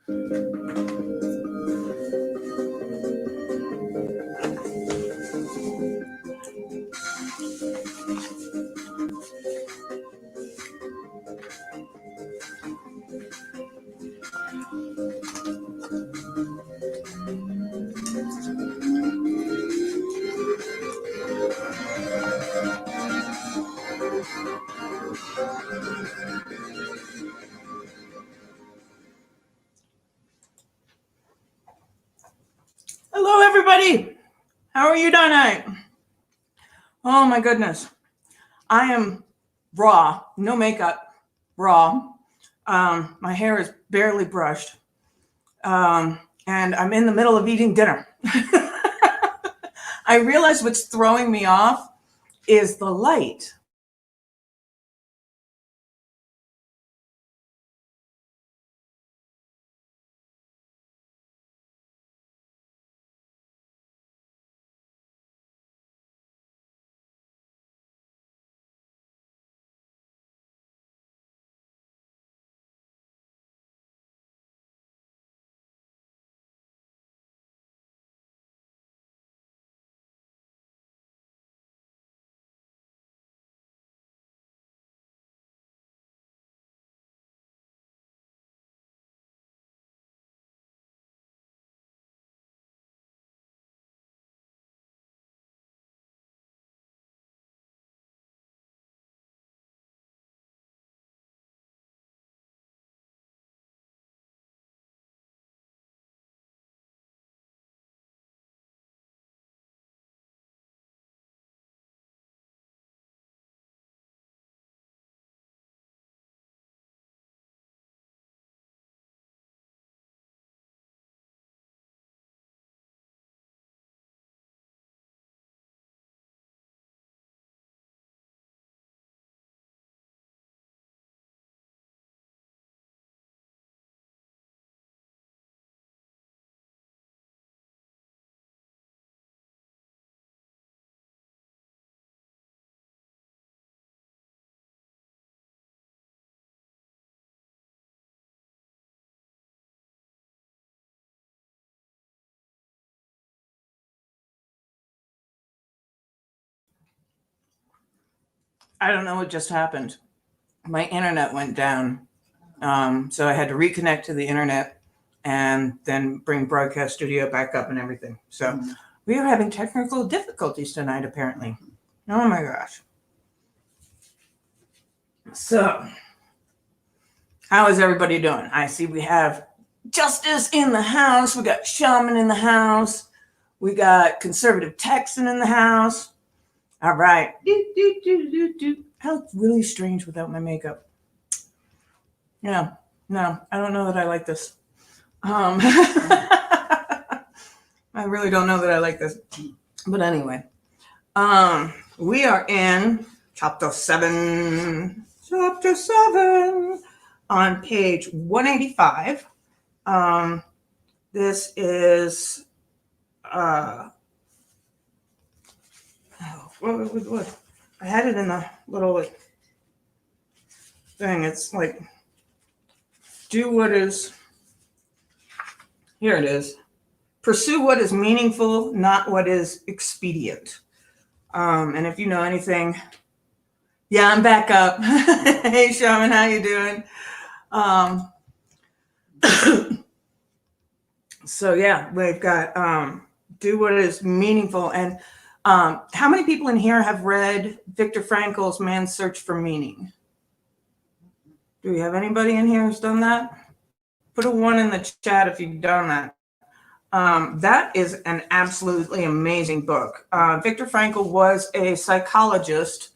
Hello, everybody. How are you tonight? Oh my goodness. I am raw, no makeup, raw. My hair is barely brushed. And I'm in the middle of eating dinner. I realize what's throwing me off is the light. I don't know what just happened. My internet went down. So I had to reconnect to the internet and then bring Broadcast Studio back up and everything. So we are having technical difficulties tonight, apparently. Oh my gosh. So, how is everybody doing? I see we have Justice in the house. We got Shaman in the house. We got Conservative Texan in the house. All right. I look really strange without my makeup. Yeah. No, I don't know that I like this. I really don't know that I like this. But anyway, we are in chapter 7. Chapter 7 on page 185. This is what? I had it in a little thing. It's like, do what is, here it is. Pursue what is meaningful, not what is expedient. And if you know anything, yeah, I'm back up. Hey, Shaman, how you doing? So yeah, we've got do what is meaningful. And how many people in here have read Viktor Frankl's Man's Search for Meaning? Do we have anybody in here who's done that? Put a 1 in the chat if you've done that. That is an absolutely amazing book. Viktor Frankl was a psychologist,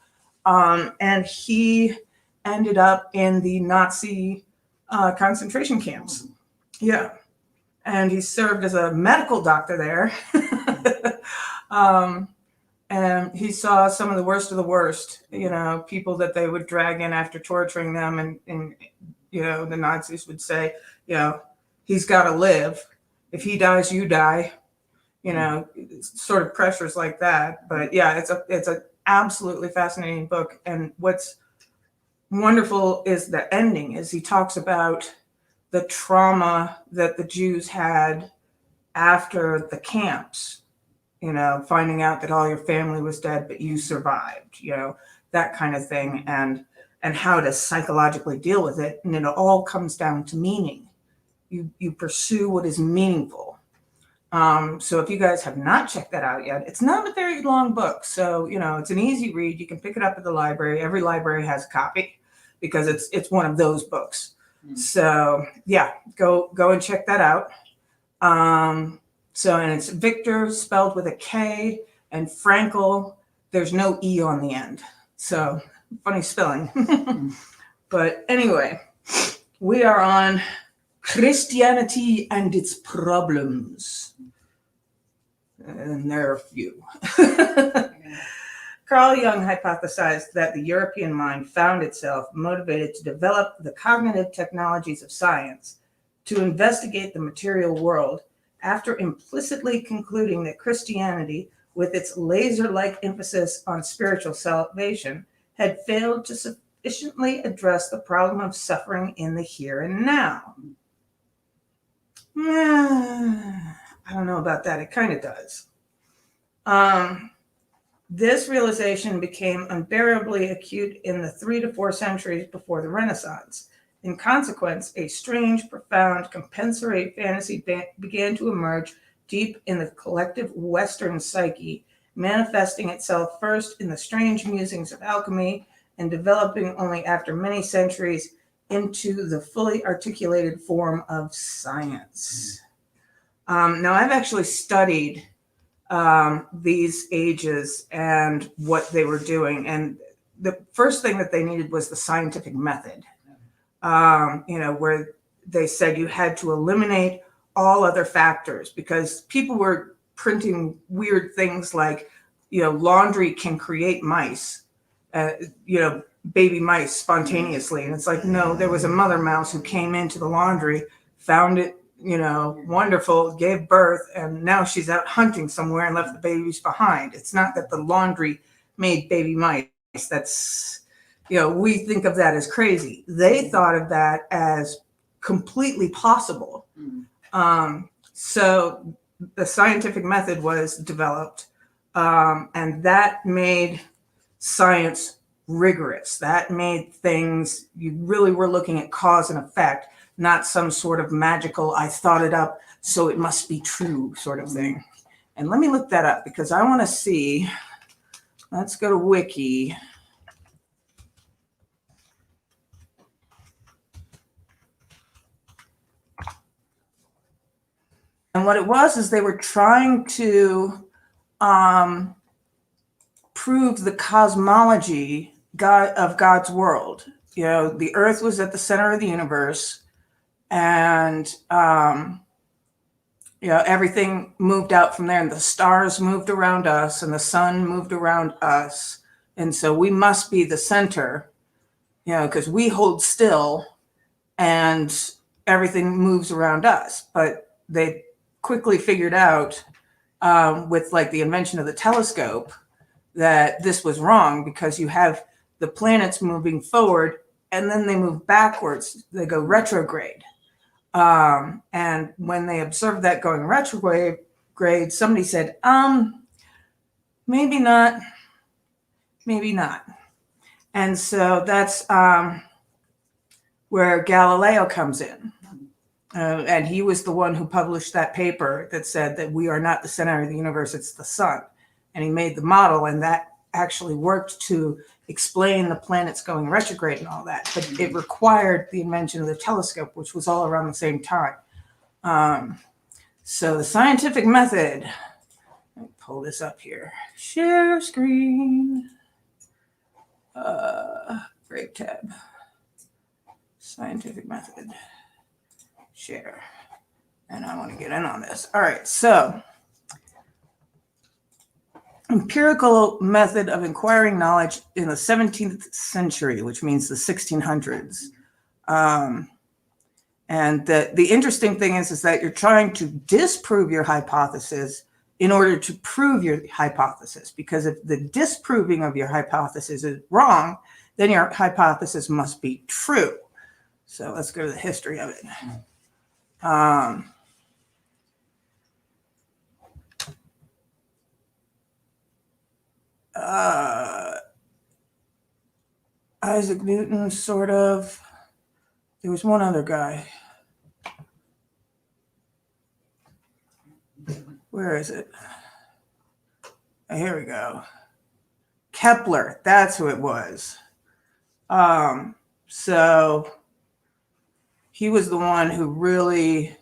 and he ended up in the Nazi concentration camps. Yeah. And he served as a medical doctor there. And he saw some of the worst, people that they would drag in after torturing them. And the Nazis would say, he's got to live. If he dies, you die. Sort of pressures like that. But yeah, it's a absolutely fascinating book. And what's wonderful is the ending, is he talks about the trauma that the Jews had after the camps, finding out that all your family was dead, but you survived, that kind of thing, and how to psychologically deal with it. And it all comes down to meaning. You pursue what is meaningful. So if you guys have not checked that out yet, it's not a very long book. So, it's an easy read. You can pick it up at the library. Every library has a copy because it's one of those books. So yeah, go and check that out. And it's Victor spelled with a K, and Frankl, there's no E on the end. So funny spelling. But anyway, we are on Christianity and its problems. And there are a few. Carl Jung hypothesized that the European mind found itself motivated to develop the cognitive technologies of science to investigate the material world after implicitly concluding that Christianity, with its laser-like emphasis on spiritual salvation, had failed to sufficiently address the problem of suffering in the here and now. I don't know about that. It kind of does. This realization became unbearably acute in the 3 to 4 centuries before the Renaissance. In consequence, a strange, profound, compensatory fantasy began to emerge deep in the collective Western psyche, manifesting itself first in the strange musings of alchemy and developing only after many centuries into the fully articulated form of science. Now, I've actually studied these ages and what they were doing. And the first thing that they needed was the scientific method, where they said you had to eliminate all other factors because people were printing weird things like, laundry can create mice, baby mice spontaneously. And it's like, no, there was a mother mouse who came into the laundry, found it, wonderful, gave birth, and now she's out hunting somewhere and left the babies behind. It's not that the laundry made baby mice. That's, we think of that as crazy. They thought of that as completely possible. So the scientific method was developed, and that made science rigorous. That made things, you really were looking at cause and effect, not some sort of magical, I thought it up, so it must be true sort of thing. And let me look that up because I want to see. Let's go to Wiki. And what it was is they were trying to prove the cosmology of God's world. The earth was at the center of the universe, and everything moved out from there, and the stars moved around us and the sun moved around us, and so we must be the center, because we hold still and everything moves around us. But they quickly figured out with like the invention of the telescope that this was wrong, because you have the planets moving forward and then they move backwards, they go retrograde. And when they observed that going retrograde, somebody said, maybe not. And so that's where Galileo comes in. And he was the one who published that paper that said that we are not the center of the universe, it's the sun. And he made the model, and that actually worked to explain the planets going retrograde and all that. But it required the invention of the telescope, which was all around the same time. So the scientific method, let me pull this up here. Share screen. Break tab. Scientific method. Share. And I want to get in on this. All right, so empirical method of acquiring knowledge in the 17th century, which means the 1600s. And the interesting thing is that you're trying to disprove your hypothesis in order to prove your hypothesis. Because if the disproving of your hypothesis is wrong, then your hypothesis must be true. So let's go to the history of it. Isaac Newton, sort of. There was one other guy. Where is it? Oh, here we go. Kepler, that's who it was. So he was the one who really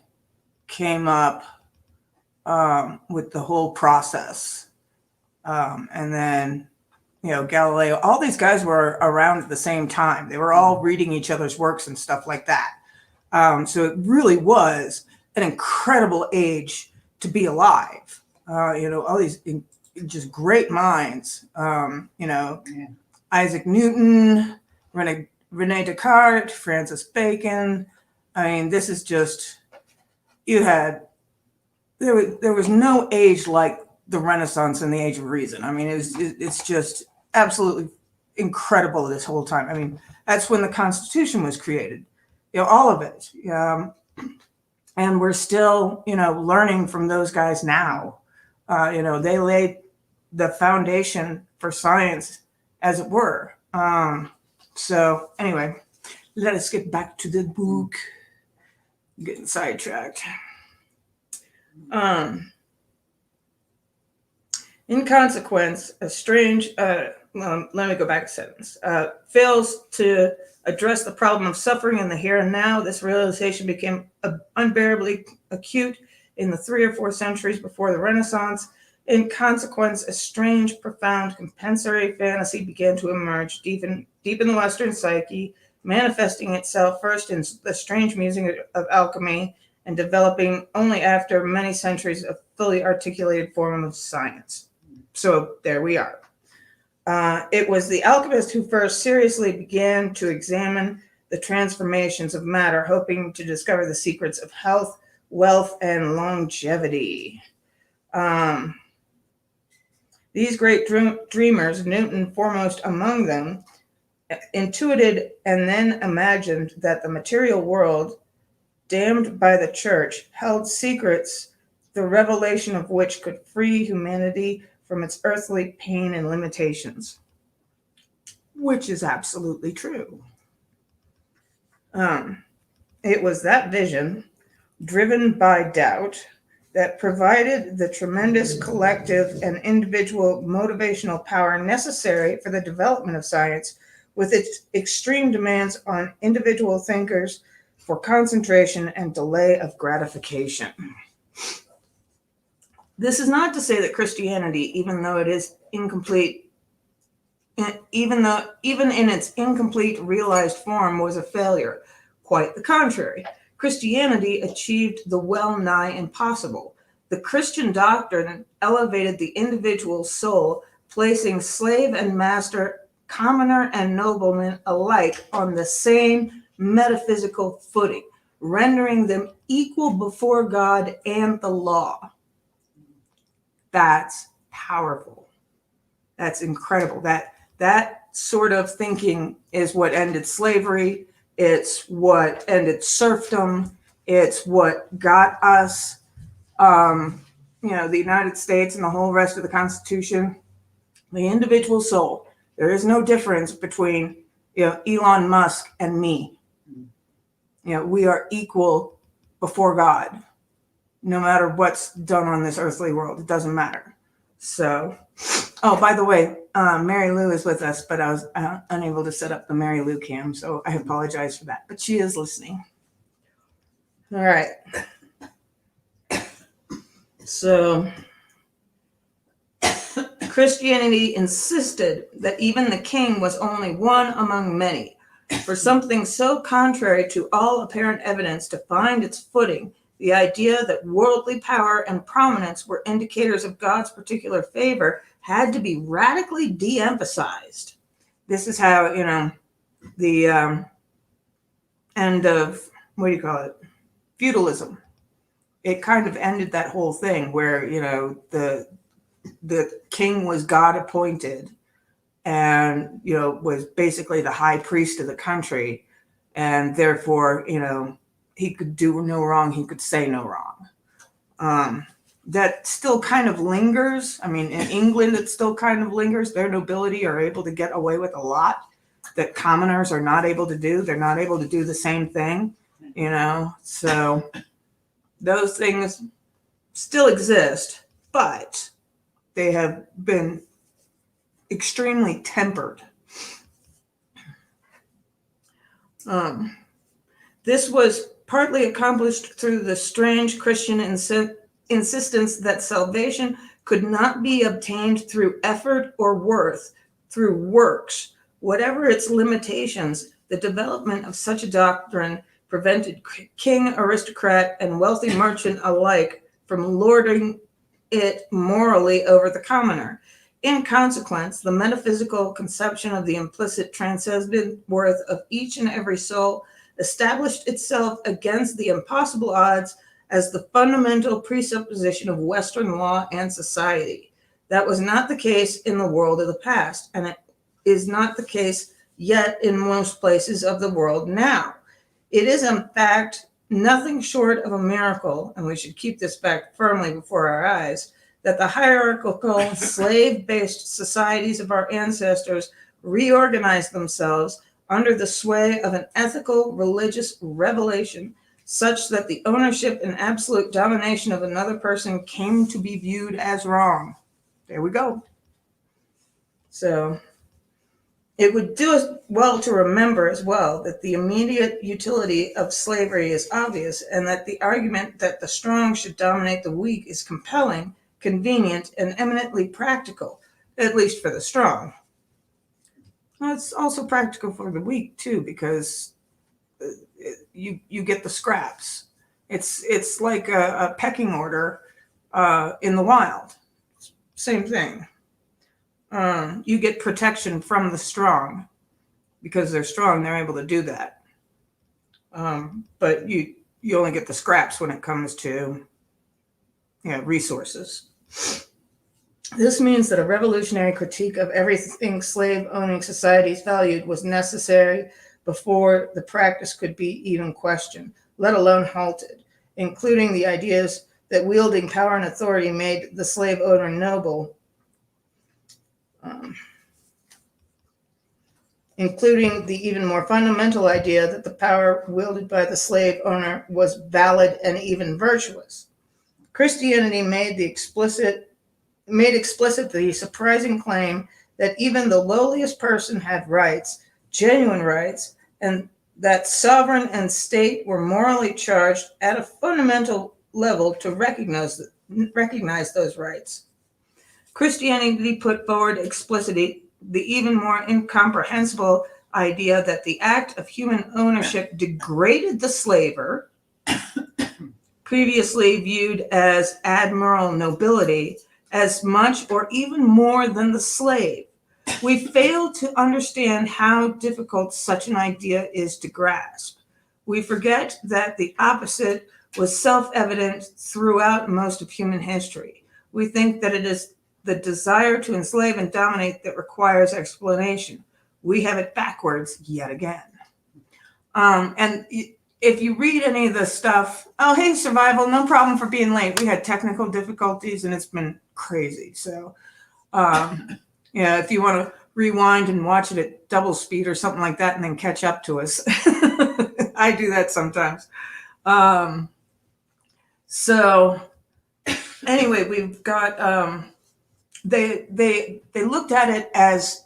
came up with the whole process. And then, Galileo, all these guys were around at the same time. They were all reading each other's works and stuff like that. So it really was an incredible age to be alive. All these just great minds. Isaac Newton, Rene Descartes, Francis Bacon. I mean, this is just, there was no age like the Renaissance and the Age of Reason. I mean, it's just absolutely incredible this whole time. I mean, that's when the Constitution was created, all of it. And we're still, learning from those guys now. They laid the foundation for science, as it were. So anyway, let us get back to the book. I'm getting sidetracked. In consequence, a strange, let me go back a sentence, fails to address the problem of suffering in the here and now. This realization became unbearably acute in the 3 or 4 centuries before the Renaissance. In consequence, a strange, profound, compensatory fantasy began to emerge deep in the Western psyche, manifesting itself first in the strange music of alchemy and developing only after many centuries of fully articulated form of science. So there we are. It was the alchemist who first seriously began to examine the transformations of matter, hoping to discover the secrets of health, wealth, and longevity. These great dreamers, Newton foremost among them, intuited and then imagined that the material world, damned by the church, held secrets, the revelation of which could free humanity from its earthly pain and limitations, which is absolutely true. It was that vision, driven by doubt, that provided the tremendous collective and individual motivational power necessary for the development of science, with its extreme demands on individual thinkers for concentration and delay of gratification. This is not to say that Christianity, even though it is incomplete, even in its incomplete realized form, was a failure. Quite the contrary. Christianity achieved the well-nigh impossible. The Christian doctrine elevated the individual soul, placing slave and master, commoner and nobleman alike on the same metaphysical footing, rendering them equal before God and the law. That's powerful. That's incredible. That sort of thinking is what ended slavery. It's what ended serfdom. It's what got us, the United States and the whole rest of the Constitution. The individual soul. There is no difference between, Elon Musk and me. We are equal before God, no matter what's done on this earthly world. It doesn't matter. So, by the way, Mary Lou is with us, but I was unable to set up the Mary Lou cam, so I apologize for that. But she is listening. All right. So, Christianity insisted that even the king was only one among many. For something so contrary to all apparent evidence to find its footing, the idea that worldly power and prominence were indicators of God's particular favor had to be radically de-emphasized. This is how, the end of, feudalism. It kind of ended that whole thing where, the king was God appointed and, was basically the high priest of the country. and therefore, he could do no wrong, he could say no wrong. That still kind of lingers. I mean, in England, it still kind of lingers. Their nobility are able to get away with a lot that commoners are not able to do. They're not able to do the same thing, so those things still exist, but they have been extremely tempered. This was partly accomplished through the strange Christian insistence that salvation could not be obtained through effort or worth, through works. Whatever its limitations, the development of such a doctrine prevented king, aristocrat, and wealthy merchant alike from lording it morally over the commoner. In consequence, the metaphysical conception of the implicit transcendent worth of each and every soul established itself against the impossible odds as the fundamental presupposition of Western law and society. That was not the case in the world of the past, and it is not the case yet in most places of the world now. It is, in fact, nothing short of a miracle, and we should keep this fact firmly before our eyes, that the hierarchical, slave-based societies of our ancestors reorganized themselves under the sway of an ethical, religious revelation, such that the ownership and absolute domination of another person came to be viewed as wrong. There we go. So it would do us well to remember as well that the immediate utility of slavery is obvious, and that the argument that the strong should dominate the weak is compelling, convenient, and eminently practical, at least for the strong. Well, it's also practical for the weak too, because you get the scraps. It's like a pecking order in the wild. Same thing. You get protection from the strong because they're strong. They're able to do that. But you only get the scraps when it comes to resources. This means that a revolutionary critique of everything slave-owning societies valued was necessary before the practice could be even questioned, let alone halted, including the ideas that wielding power and authority made the slave owner noble, including the even more fundamental idea that the power wielded by the slave owner was valid and even virtuous. Christianity made explicit the surprising claim that even the lowliest person had rights, genuine rights, and that sovereign and state were morally charged at a fundamental level to recognize those rights. Christianity put forward explicitly the even more incomprehensible idea that the act of human ownership degraded the slaver, previously viewed as admiral nobility, as much or even more than the slave. We fail to understand how difficult such an idea is to grasp. We forget that the opposite was self-evident throughout most of human history. We think that it is the desire to enslave and dominate that requires explanation. We have it backwards yet again. And if you read any of the stuff, oh, hey, survival, no problem for being late. We had technical difficulties and it's been crazy. So, if you want to rewind and watch it at double speed or something like that and then catch up to us. I do that sometimes. So anyway, we've got, they looked at it as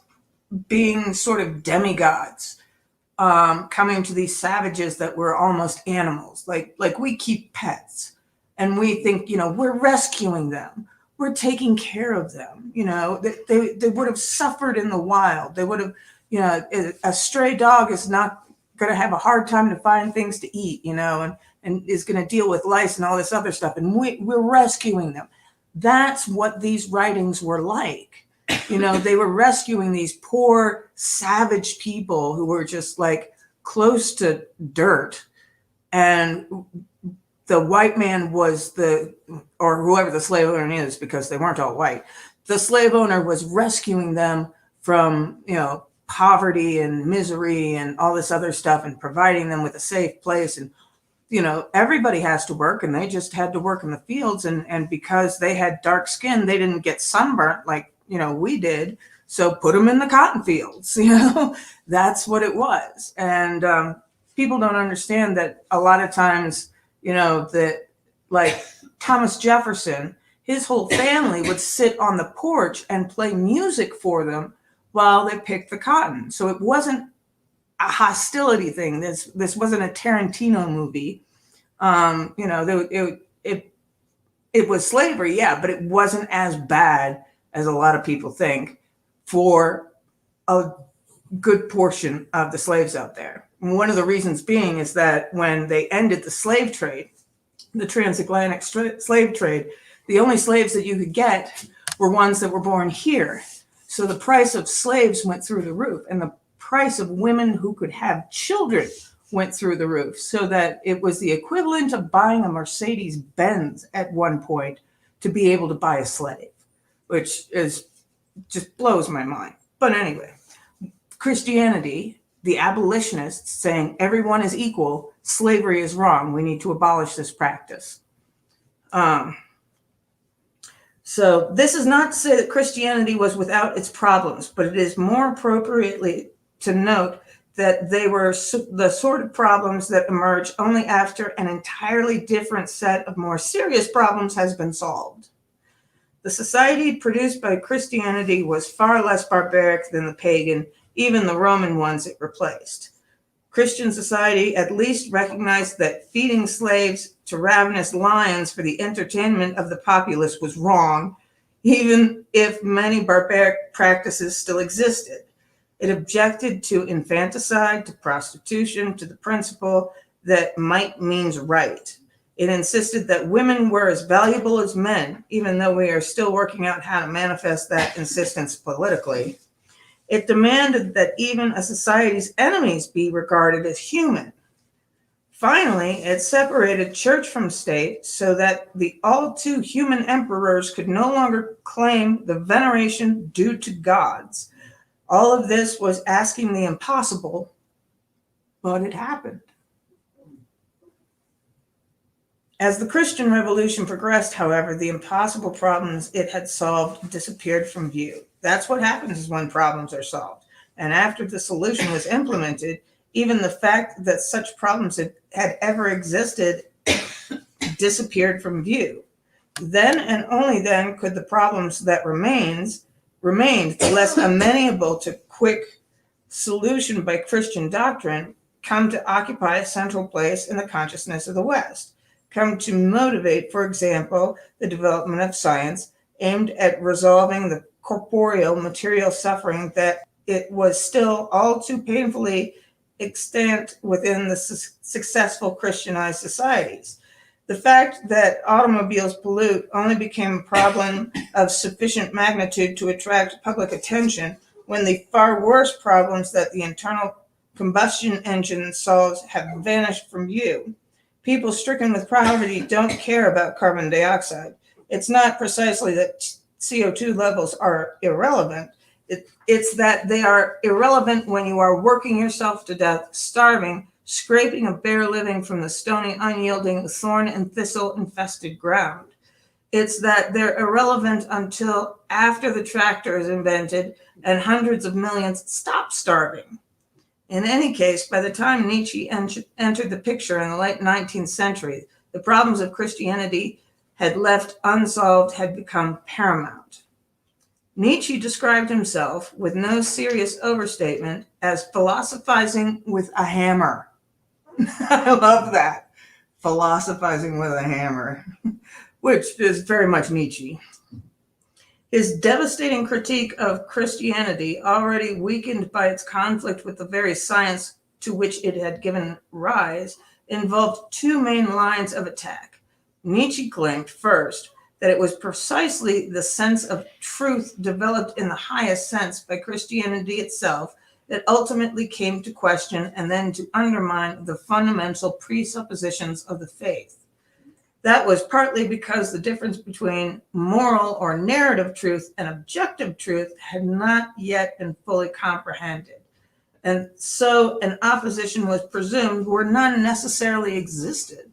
being sort of demigods, coming to these savages that were almost animals. Like we keep pets and we think, we're rescuing them. We're taking care of them. They would have suffered in the wild. They would have, a stray dog is not going to have a hard time to find things to eat, and is going to deal with lice and all this other stuff. And we're rescuing them. That's what these writings were like. They were rescuing these poor, savage people who were just like close to dirt. And the white man was or whoever the slave owner is, because they weren't all white. The slave owner was rescuing them from, poverty and misery and all this other stuff, and providing them with a safe place. And everybody has to work, and they just had to work in the fields. And because they had dark skin, they didn't get sunburnt like, we did. So put them in the cotton fields, that's what it was. And people don't understand that a lot of times, that like Thomas Jefferson, his whole family would sit on the porch and play music for them while they picked the cotton. So it wasn't a hostility thing. This wasn't a Tarantino movie. It was slavery, yeah, but it wasn't as bad as a lot of people think for a good portion of the slaves out there. And one of the reasons being is that when they ended the slave trade, the transatlantic slave trade, the only slaves that you could get were ones that were born here. So the price of slaves went through the roof, and the price of women who could have children went through the roof, so that it was the equivalent of buying a Mercedes Benz at one point to be able to buy a slave, which just blows my mind. But anyway, Christianity, the abolitionists saying everyone is equal, slavery is wrong, we need to abolish this practice. So this is not to say that Christianity was without its problems, but it is more appropriately to note that they were the sort of problems that emerge only after an entirely different set of more serious problems has been solved. The society produced by Christianity was far less barbaric than the pagan, even the Roman ones it replaced. Christian society at least recognized that feeding slaves to ravenous lions for the entertainment of the populace was wrong, even if many barbaric practices still existed. It objected to infanticide, to prostitution, to the principle that might means right. It insisted that women were as valuable as men, even though we are still working out how to manifest that insistence politically. It demanded that even a society's enemies be regarded as human. Finally, it separated church from state so that the all too human emperors could no longer claim the veneration due to gods. All of this was asking the impossible, but it happened. As the Christian Revolution progressed, however, the impossible problems it had solved disappeared from view. That's what happens when problems are solved. And after the solution was implemented, even the fact that such problems had ever existed disappeared from view. Then and only then could the problems that remained less amenable to quick solution by Christian doctrine come to occupy a central place in the consciousness of the West, come to motivate, for example, the development of science aimed at resolving the corporeal material suffering that it was still all too painfully extant within the successful Christianized societies. The fact that automobiles pollute only became a problem of sufficient magnitude to attract public attention when the far worse problems that the internal combustion engine solves have vanished from view. People stricken with poverty don't care about carbon dioxide. It's not precisely that CO2 levels are irrelevant. It's that they are irrelevant when you are working yourself to death, starving, scraping a bare living from the stony, unyielding, thorn and thistle infested ground. It's that they're irrelevant until after the tractor is invented and hundreds of millions stop starving. In any case, by the time Nietzsche entered the picture in the late 19th century, the problems of Christianity had left unsolved had become paramount. Nietzsche described himself, with no serious overstatement, as philosophizing with a hammer. I love that. Philosophizing with a hammer, which is very much Nietzsche. His devastating critique of Christianity, already weakened by its conflict with the very science to which it had given rise, involved two main lines of attack. Nietzsche claimed, first, that it was precisely the sense of truth developed in the highest sense by Christianity itself that ultimately came to question and then to undermine the fundamental presuppositions of the faith. That was partly because the difference between moral or narrative truth and objective truth had not yet been fully comprehended. And so an opposition was presumed where none necessarily existed.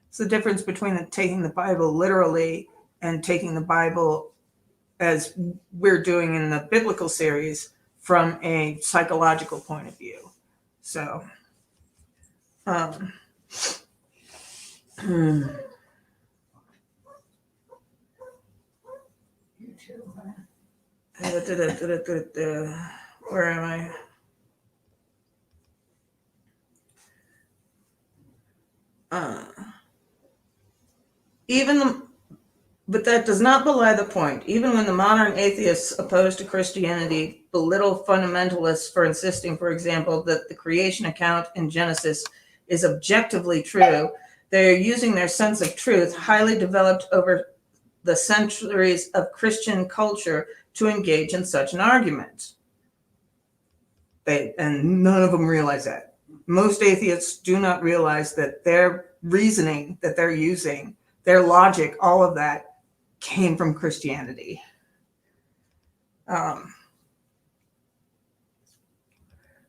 It's the difference between taking the Bible literally and taking the Bible, as we're doing in the biblical series, from a psychological point of view. So, where am I? But that does not belie the point. Even when the modern atheists opposed to Christianity belittle fundamentalists for insisting, for example, that the creation account in Genesis is objectively true, they are using their sense of truth, highly developed over the centuries of Christian culture, to engage in such an argument. And none of them realize that. Most atheists do not realize that their reasoning that they're using, their logic, all of that came from Christianity.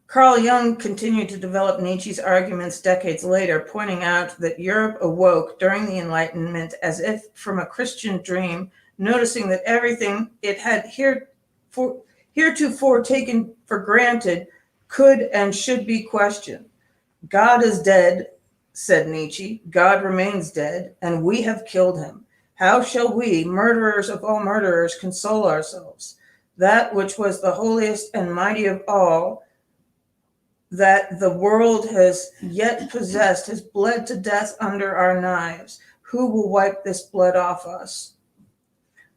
Carl Jung continued to develop Nietzsche's arguments decades later, pointing out that Europe awoke during the Enlightenment as if from a Christian dream, noticing that everything it had heretofore taken for granted could and should be questioned. God is dead, said Nietzsche. God remains dead, and we have killed him. How shall we, murderers of all murderers, console ourselves? That which was the holiest and mighty of all, that the world has yet possessed, has bled to death under our knives. Who will wipe this blood off us?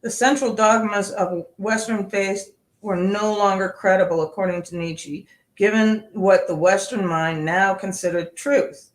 The central dogmas of Western faith were no longer credible, according to Nietzsche, given what the Western mind now considered truth.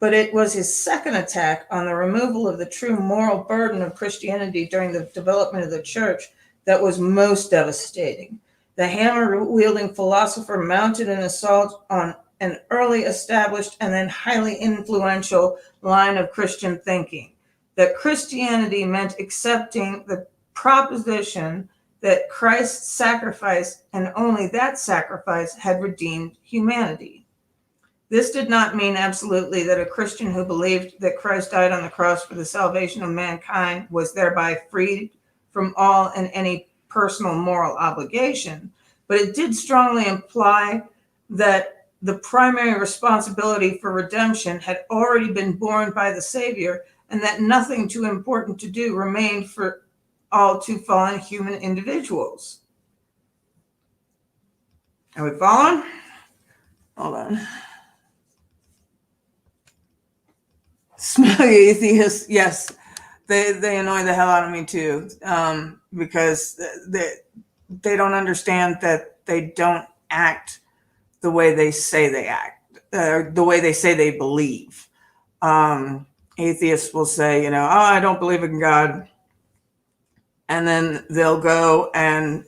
But it was his second attack on the removal of the true moral burden of Christianity during the development of the church that was most devastating. The hammer-wielding philosopher mounted an assault on an early established and then highly influential line of Christian thinking, that Christianity meant accepting the proposition that Christ's sacrifice, and only that sacrifice, had redeemed humanity. This did not mean absolutely that a Christian who believed that Christ died on the cross for the salvation of mankind was thereby freed from all and any personal moral obligation, but it did strongly imply that the primary responsibility for redemption had already been borne by the Savior, and that nothing too important to do remained for all too fallen human individuals. Are we following? Hold on. Smelly atheists, yes, they annoy the hell out of me too, because they don't understand that they don't act the way they say they act, the way they say they believe. Atheists will say, oh, I don't believe in God. And then they'll go and,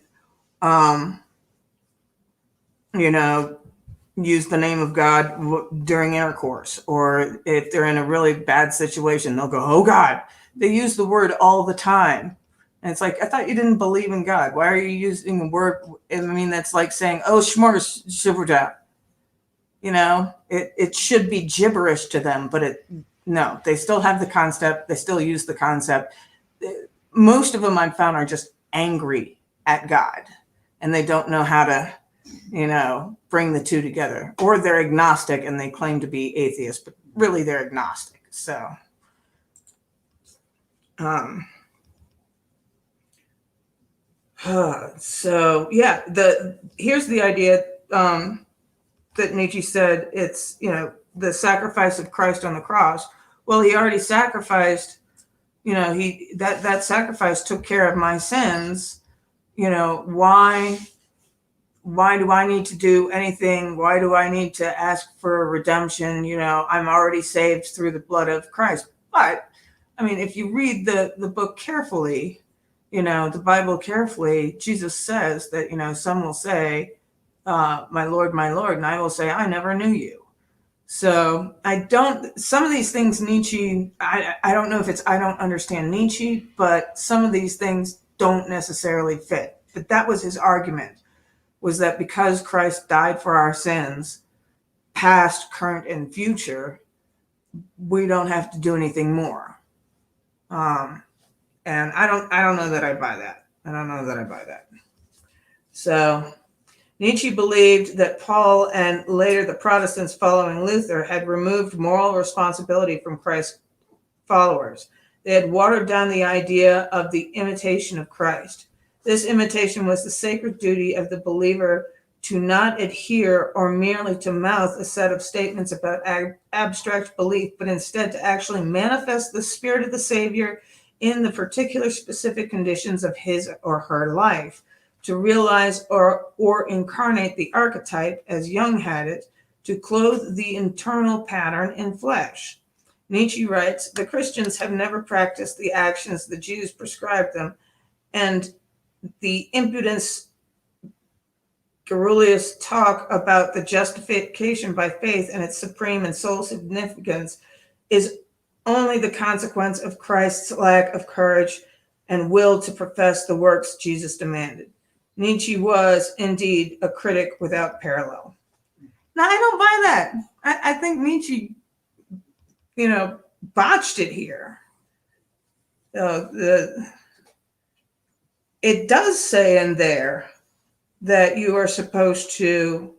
use the name of God during intercourse. Or if they're in a really bad situation, they'll go, oh God. They use the word all the time. And it's like, I thought you didn't believe in God. Why are you using the word? I mean, that's like saying, oh, shmurs, shivrda. It should be gibberish to them, but no, they still have the concept. They still use the concept. Most of them I've found are just angry at God, and they don't know how to, bring the two together. Or they're agnostic and they claim to be atheists, but really they're agnostic. So, here's the idea that Nietzsche said. It's, the sacrifice of Christ on the cross. Well, he already sacrificed, that sacrifice took care of my sins. Why do I need to do anything? Why do I need to ask for redemption? I'm already saved through the blood of Christ. But I mean, if you read the book carefully, the Bible carefully, Jesus says that, some will say, my Lord, and I will say, I never knew you. So some of these things Nietzsche, I don't know if it's, I don't understand Nietzsche, but some of these things don't necessarily fit. But that was his argument, was that because Christ died for our sins, past, current, and future, we don't have to do anything more. And I don't know that I buy that. I don't know that I buy that. So Nietzsche believed that Paul and later the Protestants following Luther had removed moral responsibility from Christ's followers. They had watered down the idea of the imitation of Christ. This imitation was the sacred duty of the believer to not adhere or merely to mouth a set of statements about abstract belief, but instead to actually manifest the spirit of the Savior in the particular specific conditions of his or her life, to realize or incarnate the archetype, as Jung had it, to clothe the internal pattern in flesh. Nietzsche writes, the Christians have never practiced the actions the Jews prescribed them, and the impudence garrulous talk about the justification by faith and its supreme and sole significance is only the consequence of Christ's lack of courage and will to profess the works Jesus demanded. Nietzsche was indeed a critic without parallel. Now, I don't buy that. I think Nietzsche, botched it here. It does say in there that you are supposed to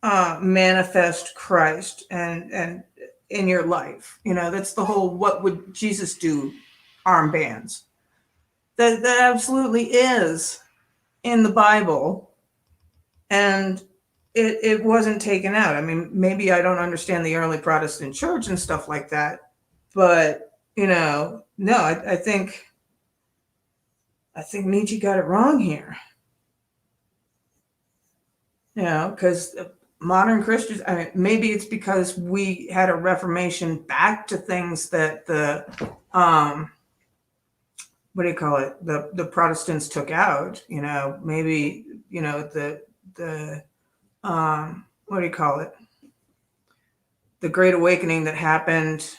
manifest Christ and in your life. That's the whole "what would Jesus do" armbands. That absolutely is in the Bible, and it wasn't taken out. I mean, maybe I don't understand the early Protestant church and stuff like that, but no, I think Nietzsche got it wrong here. Because modern Christians, I mean, maybe it's because we had a Reformation back to things that the what do you call it? The Protestants took out. Maybe the what do you call it? The Great Awakening that happened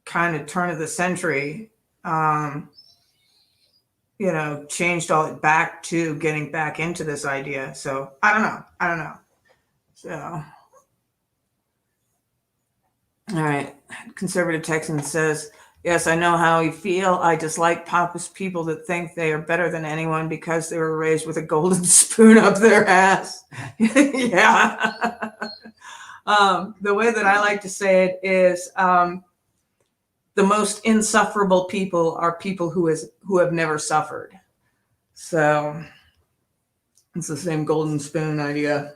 kind of turn of the century. Changed all it back to getting back into this idea. So I don't know. So, all right. Conservative Texan says, yes, I know how you feel. I dislike pompous people that think they are better than anyone because they were raised with a golden spoon up their ass. Yeah. The way that I like to say it is, the most insufferable people are people who have never suffered. So it's the same golden spoon idea.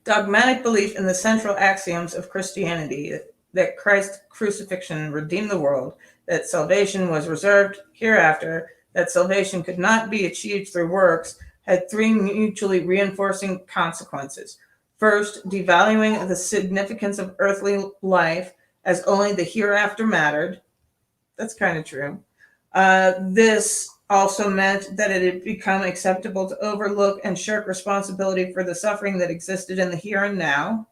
Dogmatic belief in the central axioms of Christianity, that Christ's crucifixion redeemed the world, that salvation was reserved hereafter, that salvation could not be achieved through works, had three mutually reinforcing consequences. First, devaluing of the significance of earthly life as only the hereafter mattered. That's kind of true. This also meant that it had become acceptable to overlook and shirk responsibility for the suffering that existed in the here and now.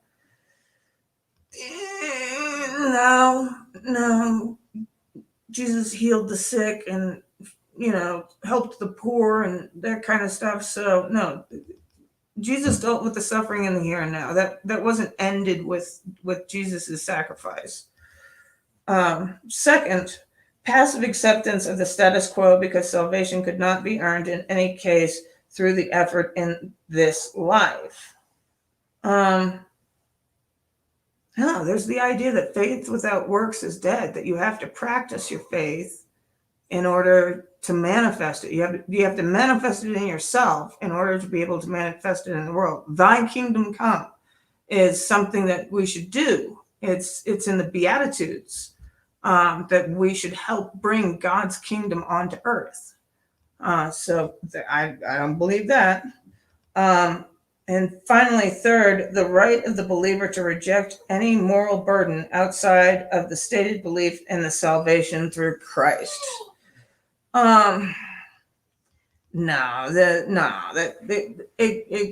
No. Jesus healed the sick and, helped the poor and that kind of stuff. So, no. Jesus dealt with the suffering in the here and now. That wasn't ended with Jesus' sacrifice. Second, passive acceptance of the status quo because salvation could not be earned in any case through the effort in this life. There's the idea that faith without works is dead, that you have to practice your faith in order to manifest it. You have to manifest it in yourself in order to be able to manifest it in the world. Thy kingdom come is something that we should do. It's in the Beatitudes that we should help bring God's kingdom onto earth. So I don't believe that. And finally, third, the right of the believer to reject any moral burden outside of the stated belief in the salvation through Christ. It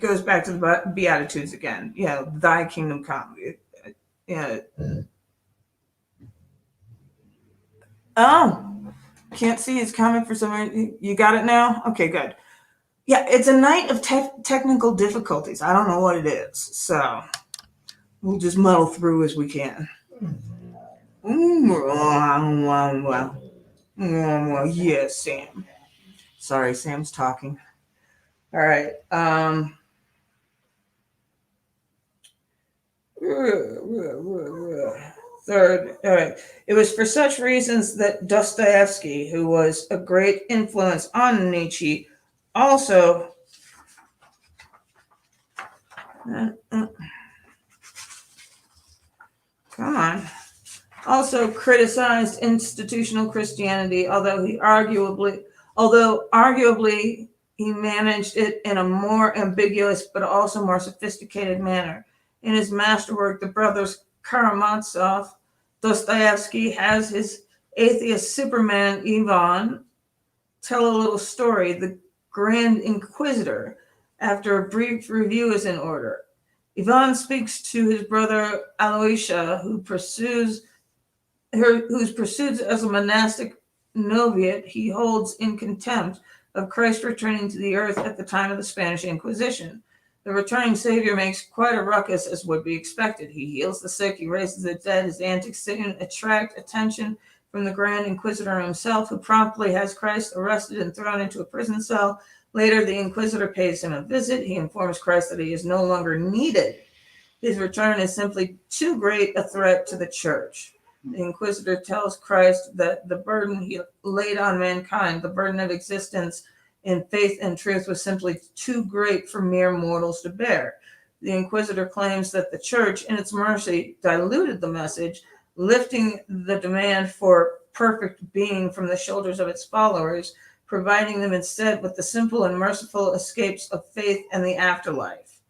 goes back to the Beatitudes again. Yeah, thy kingdom come. Yeah. Oh, can't see his comment for some reason. You got it now? Okay, good. Yeah, it's a night of technical difficulties. I don't know what it is, so we'll just muddle through as we can. Well, yes, Sam. Sorry, Sam's talking. All right. Third, all right. It was for such reasons that Dostoevsky, who was a great influence on Nietzsche, also come on, also criticized institutional Christianity, although arguably he managed it in a more ambiguous but also more sophisticated manner. In his masterwork, The Brothers Karamazov, Dostoevsky has his atheist Superman Ivan tell a little story. The Grand Inquisitor, after a brief review, is in order. Ivan speaks to his brother Aloysia, whose pursuits as a monastic novitiate he holds in contempt of Christ returning to the earth at the time of the Spanish Inquisition. The returning Savior makes quite a ruckus, as would be expected. He heals the sick, he raises the dead. His antics soon attract attention from the Grand Inquisitor himself, who promptly has Christ arrested and thrown into a prison cell. Later, the Inquisitor pays him a visit. He informs Christ that he is no longer needed. His return is simply too great a threat to the church. The Inquisitor tells Christ that the burden he laid on mankind, the burden of existence in faith and truth, was simply too great for mere mortals to bear. The Inquisitor claims that the church, in its mercy, diluted the message, lifting the demand for perfect being from the shoulders of its followers, providing them instead with the simple and merciful escapes of faith and the afterlife.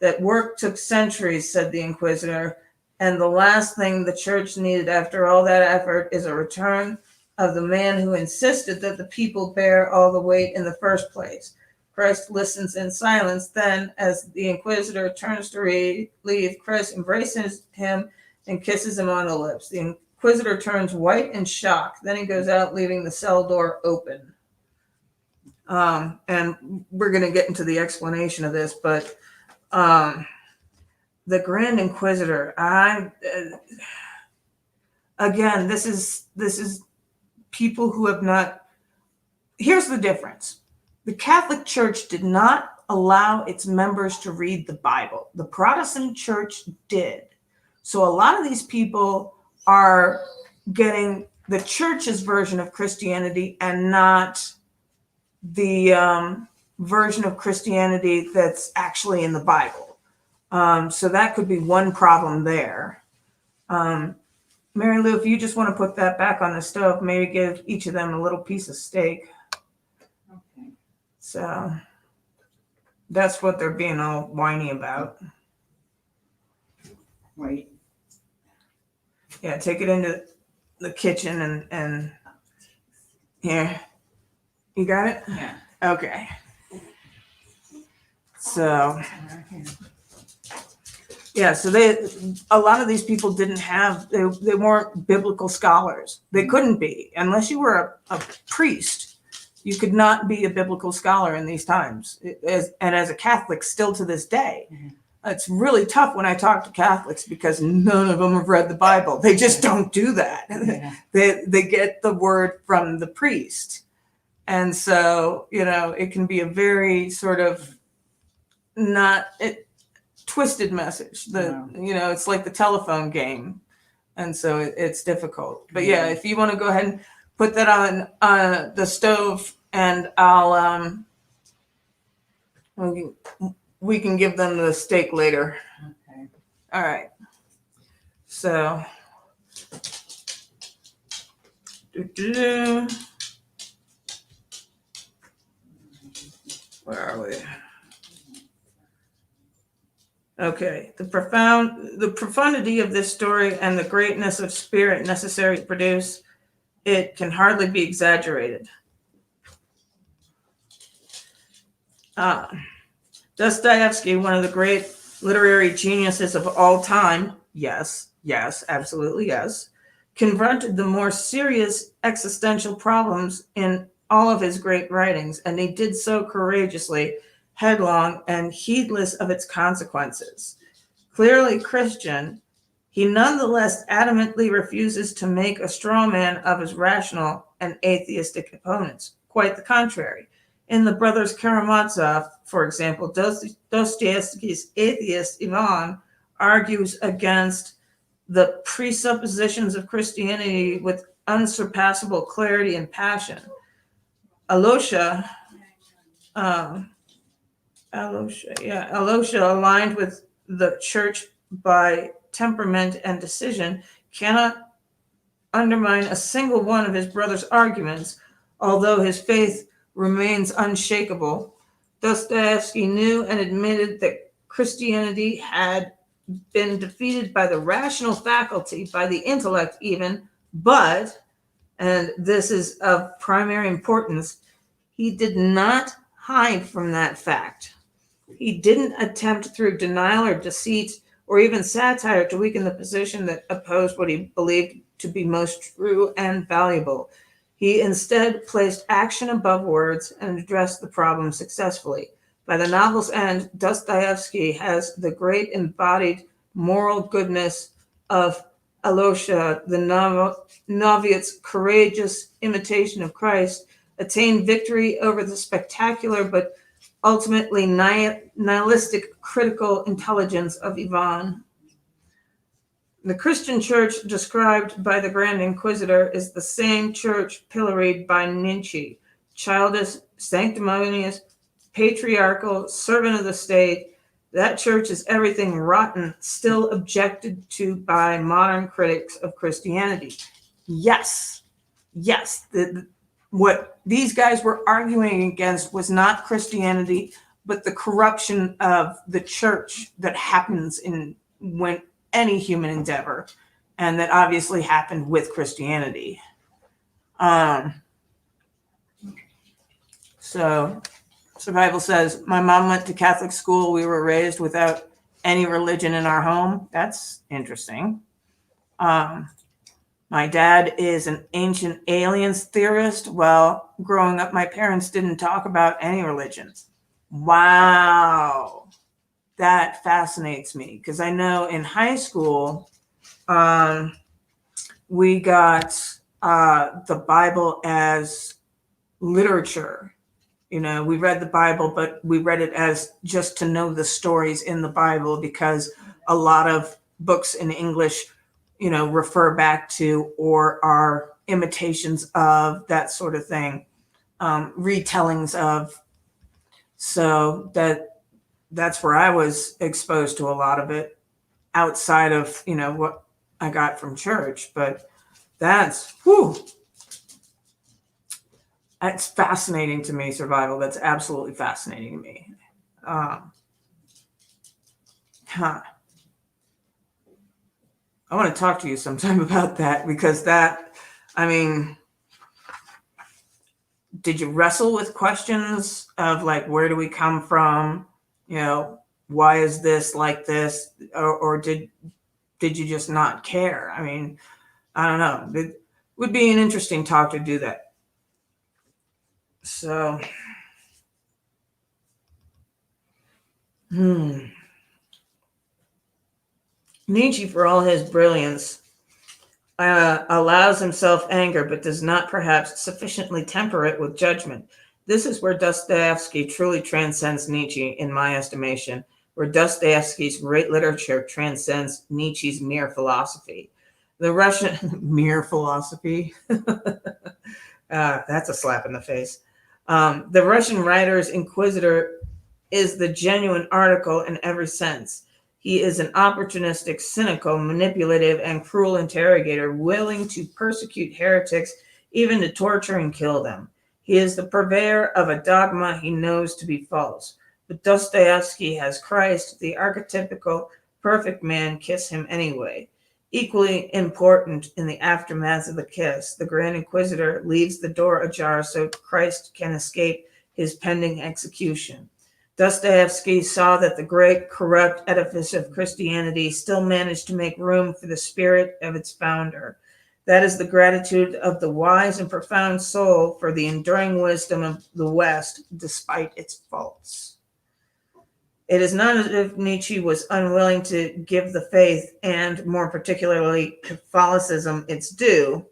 That work took centuries, said the Inquisitor, and the last thing the church needed after all that effort is a return of the man who insisted that the people bear all the weight in the first place. Christ listens in silence. Then, as the Inquisitor turns to leave, Christ embraces him and kisses him on the lips. The Inquisitor turns white in shock. Then he goes out, leaving the cell door open. And we're going to get into the explanation of this, but the Grand Inquisitor, again, this is people who have not. Here's the difference. The Catholic Church did not allow its members to read the Bible. The Protestant Church did. So a lot of these people are getting the church's version of Christianity and not the version of Christianity that's actually in the Bible. So that could be one problem there. Mary Lou, if you just want to put that back on the stove, maybe give each of them a little piece of steak. Okay. So that's what they're being all whiny about. Wait. Yeah, take it into the kitchen and here. You got it? Yeah. Okay. So yeah, so a lot of these people didn't have, they weren't biblical scholars. They couldn't be, unless you were a priest. You could not be a biblical scholar in these times. And as a Catholic, still to this day, it's really tough when I talk to Catholics because none of them have read the Bible. They just don't do that. Yeah. They get the word from the priest. And so, it can be a very sort of twisted message. It's like the telephone game. And so it's difficult. But yeah, if you want to go ahead and put that on the stove, and I'll we can give them the steak later. Okay. All right. So where are we? Okay, the profundity of this story and the greatness of spirit necessary to produce it can hardly be exaggerated. Uh, Dostoevsky, one of the great literary geniuses of all time, yes, yes, absolutely yes, confronted the more serious existential problems in all of his great writings, and he did so courageously, headlong, and heedless of its consequences. Clearly Christian, he nonetheless adamantly refuses to make a straw man of his rational and atheistic opponents. Quite the contrary. In The Brothers Karamazov, for example, Dostoevsky's atheist Ivan argues against the presuppositions of Christianity with unsurpassable clarity and passion. Alosha, Alosha, aligned with the church by temperament and decision, cannot undermine a single one of his brother's arguments, although his faith remains unshakable. Dostoevsky knew and admitted that Christianity had been defeated by the rational faculty, by the intellect even, but, and this is of primary importance, he did not hide from that fact. He didn't attempt through denial or deceit or even satire to weaken the position that opposed what he believed to be most true and valuable. He instead placed action above words and addressed the problem successfully. By the novel's end, Dostoevsky has the great embodied moral goodness of Alosha, the Noviot's courageous imitation of Christ, attained victory over the spectacular but ultimately nihilistic critical intelligence of Ivan. The Christian church described by the Grand Inquisitor is the same church pilloried by Nietzsche, childish, sanctimonious, patriarchal, servant of the state. That church is everything rotten, still objected to by modern critics of Christianity. Yes, what these guys were arguing against was not Christianity, but the corruption of the church that happens in when any human endeavor, and that obviously happened with Christianity. So Survival says, my mom went to Catholic school. We were raised without any religion in our home. That's interesting. My dad is an ancient aliens theorist. Well, growing up, my parents didn't talk about any religions. Wow. That fascinates me because I know in high school, we got the Bible as literature. You know, we read the Bible, but we read it as just to know the stories in the Bible because a lot of books in English, you know, refer back to or are imitations of that sort of thing, retellings of. So that's where I was exposed to a lot of it outside of, you know, what I got from church. But that's, that's fascinating to me, Survival. That's absolutely fascinating to me. I want to talk to you sometime about that because that, I mean, did you wrestle with questions of like, where do we come from? You know, why is this like this? Or did you just not care? I mean, I don't know. It would be an interesting talk to do that. So, Nietzsche, for all his brilliance, allows himself anger, but does not perhaps sufficiently temper it with judgment. This is where Dostoevsky truly transcends Nietzsche, in my estimation, where Dostoevsky's great literature transcends Nietzsche's mere philosophy. The Russian mere philosophy. That's a slap in the face. The Russian writer's inquisitor is the genuine article in every sense. He is an opportunistic, cynical, manipulative, and cruel interrogator, willing to persecute heretics, even to torture and kill them. He is the purveyor of a dogma he knows to be false. But Dostoevsky has Christ, the archetypical perfect man, kiss him anyway. Equally important in the aftermath of the kiss, the Grand Inquisitor leaves the door ajar so Christ can escape his pending execution. Dostoevsky saw that the great corrupt edifice of Christianity still managed to make room for the spirit of its founder. That is the gratitude of the wise and profound soul for the enduring wisdom of the West, despite its faults. It is not as if Nietzsche was unwilling to give the faith, and more particularly Catholicism, its due.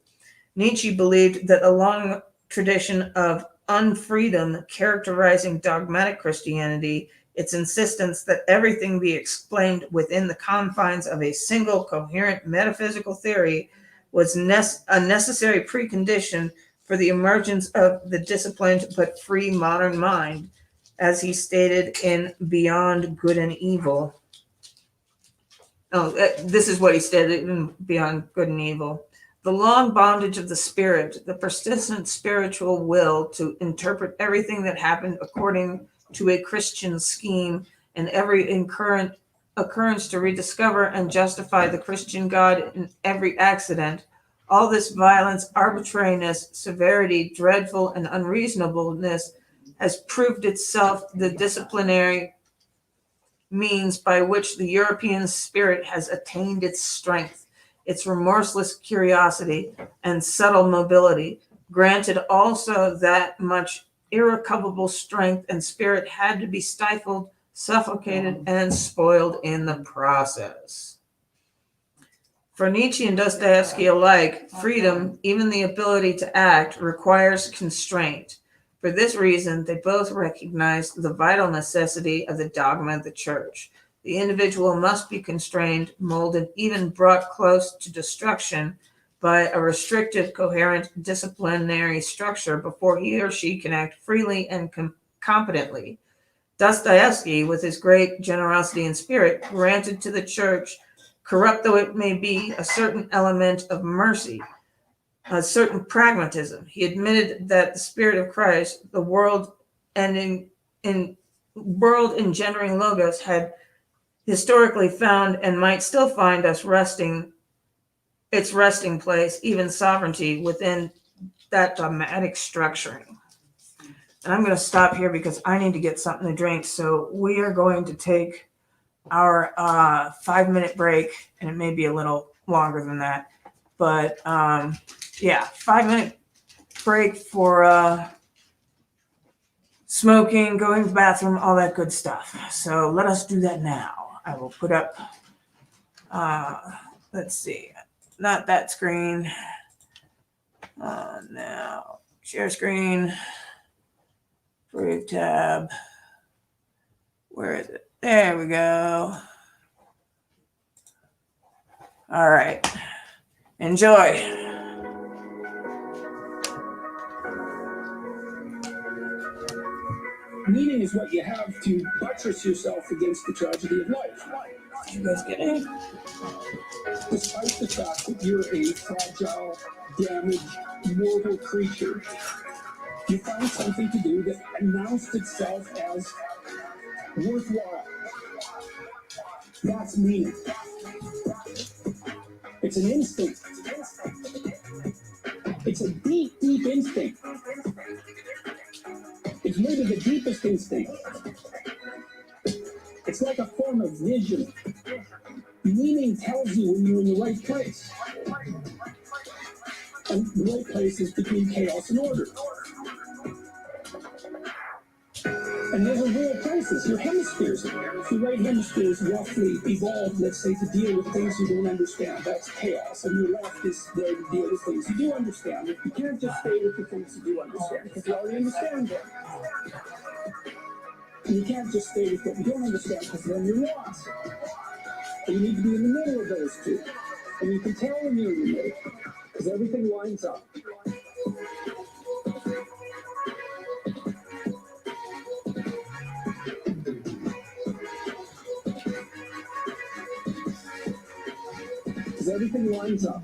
Nietzsche believed that a long tradition of unfreedom characterizing dogmatic Christianity, its insistence that everything be explained within the confines of a single coherent metaphysical theory, was a necessary precondition for the emergence of the disciplined but free modern mind, as he stated in Beyond Good and Evil. This is what he stated in Beyond Good and Evil. The long bondage of the spirit, the persistent spiritual will to interpret everything that happened according to a Christian scheme, and every occurrence to rediscover and justify the Christian God in every accident. All this violence, arbitrariness, severity, dreadful and unreasonableness has proved itself the disciplinary means by which the European spirit has attained its strength, its remorseless curiosity and subtle mobility. Granted also that much irrecoverable strength and spirit had to be stifled, suffocated, and spoiled in the process. For Nietzsche and Dostoevsky alike, freedom, even the ability to act, requires constraint. For this reason, they both recognize the vital necessity of the dogma of the church. The individual must be constrained, molded, even brought close to destruction by a restrictive, coherent, disciplinary structure before he or she can act freely and competently. Dostoevsky, with his great generosity and spirit, granted to the church, corrupt though it may be, a certain element of mercy, a certain pragmatism. He admitted that the Spirit of Christ, the world engendering logos, had historically found and might still find its resting place, even sovereignty, within that dogmatic structuring. And I'm going to stop here because I need to get something to drink. So we are going to take our 5-minute break, and it may be a little longer than that. But 5-minute break for smoking, going to the bathroom, all that good stuff. So let us do that now. I will put up, let's see, not that screen. Now, share screen, preview tab. Where is it? There we go. All right. Enjoy. Meaning is what you have to buttress yourself against the tragedy of life. You guys get it? Despite the fact that you're a fragile, damaged, mortal creature, you find something to do that announced itself as worthwhile. That's meaning. It's an instinct. It's a deep, deep instinct. It's maybe the deepest instinct. It's like a form of vision. Meaning tells you when you're in the right place. And the right place is between chaos and order. And those are real places. Your hemispheres, your right hemisphere is roughly evolved, let's say, to deal with things you don't understand. That's chaos. And your left is there to deal with things you do understand. You can't just stay with the things you do understand, because you already understand them. And you can't just stay with what you don't understand, because then you're lost. And you need to be in the middle of those two. And you can tell when you're in the middle, because everything lines up. Because everything lines up.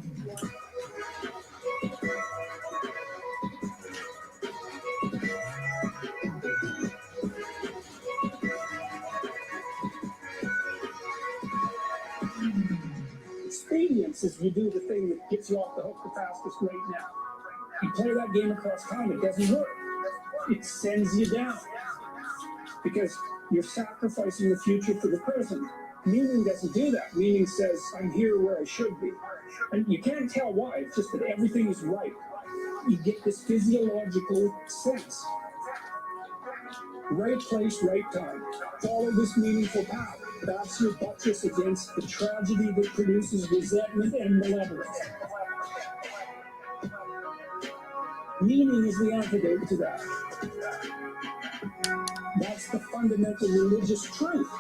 Expedience is you do the thing that gets you off the hook the fastest right now. You play that game across time, it doesn't work. It sends you down. because you're sacrificing the future for the present. Meaning doesn't do that. Meaning says, I'm here where I should be. And you can't tell why, it's just that everything is right. You get this physiological sense. Right place, right time. Follow this meaningful path. That's your buttress against the tragedy that produces resentment and malevolence. Meaning is the antidote to that. That's the fundamental religious truth.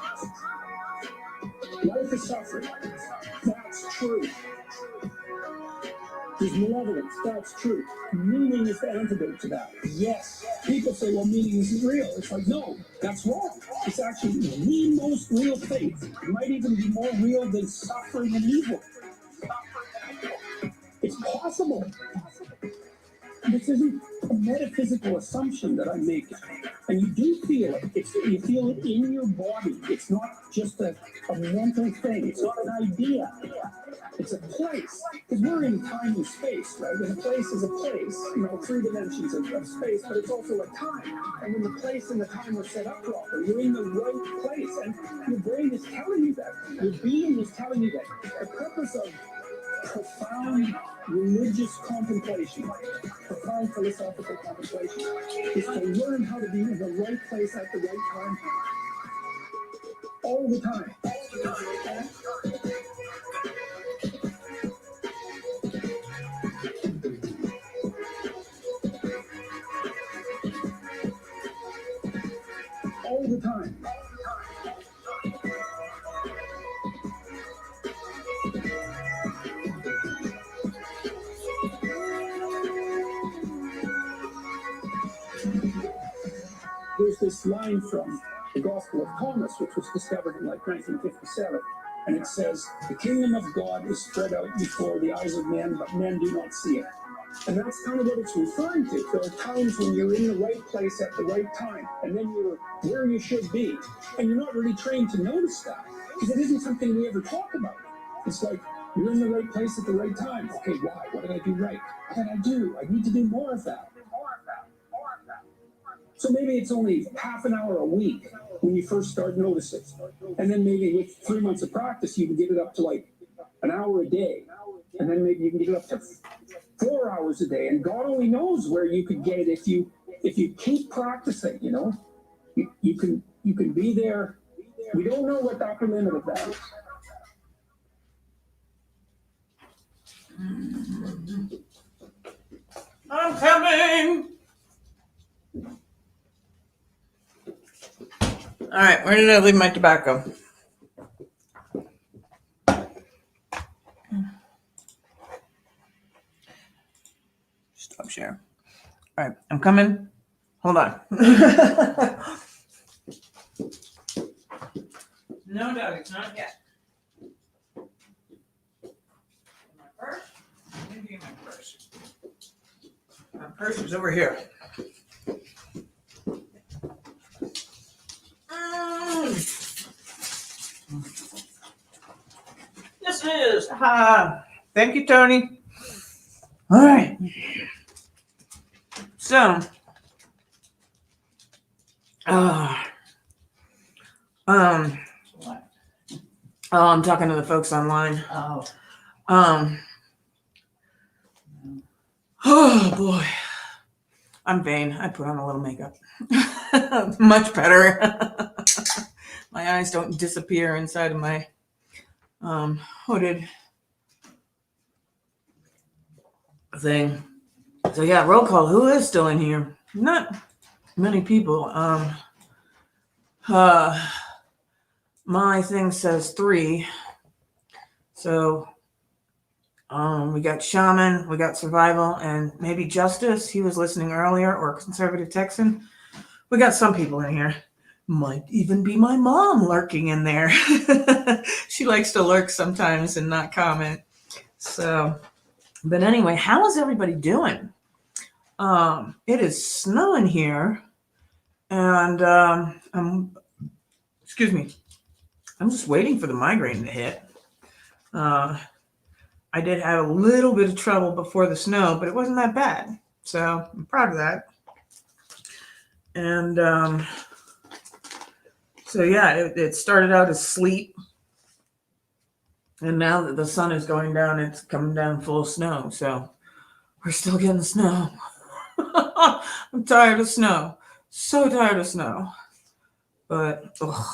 Life is suffering. That's true. There's malevolence. That's true. Meaning is the antidote to that. Yes. People say, well, meaning isn't real. It's like, no, that's wrong. It's actually the most real thing. It might even be more real than suffering and evil. It's possible. This isn't a metaphysical assumption that I'm making. And you do feel it. You feel it in your body. It's not just a mental thing. It's not an idea. It's a place. Because we're in time and space, right? And a place is a place, 3 dimensions of space, but it's also a time. And when the place and the time are set up properly, you're in the right place. And your brain is telling you that. Your being is telling you that. The purpose of profound religious contemplation, profound philosophical contemplation, is to learn how to be in the right place at the right time, all the time. All the time. There's this line from the Gospel of Thomas, which was discovered in like 1957, and it says, the kingdom of God is spread out before the eyes of men, but men do not see it. And that's kind of what it's referring to. There are times when you're in the right place at the right time, and then you're where you should be. And you're not really trained to notice that, because it isn't something we ever talk about. It's like, you're in the right place at the right time. Okay, why? What did I do right? What did I do? I need to do more of that. So maybe it's only half an hour a week when you first start noticing. And then maybe with 3 months of practice, you can get it up to like an hour a day. And then maybe you can get it up to 4 hours a day. And God only knows where you could get it if you keep practicing, You can be there. We don't know what the upper limit of that is. I'm coming. All right, where did I leave my tobacco? Stop share. All right, I'm coming. Hold on. No, doggies, not yet. My purse? Give me my purse. My purse is over here. This is. Thank you, Tony. All right. So, I'm talking to the folks online. Oh boy, I'm vain. I put on a little makeup. Much better. My eyes don't disappear inside of my hooded thing. So yeah, roll call. Who is still in here? Not many people. My thing says 3. So we got Shaman, we got Survival, and maybe Justice. He was listening earlier, or Conservative Texan. We got some people in here. Might even be my mom lurking in there. She likes to lurk sometimes and not comment. So, but anyway, how is everybody doing? It is snowing here, and excuse me, I'm just waiting for the migraine to hit. I did have a little bit of trouble before the snow, but it wasn't that bad. So I'm proud of that. And So yeah, it started out as sleet, and now that the sun is going down, it's coming down full of snow. So we're still getting snow. I'm tired of snow. So tired of snow. But ugh.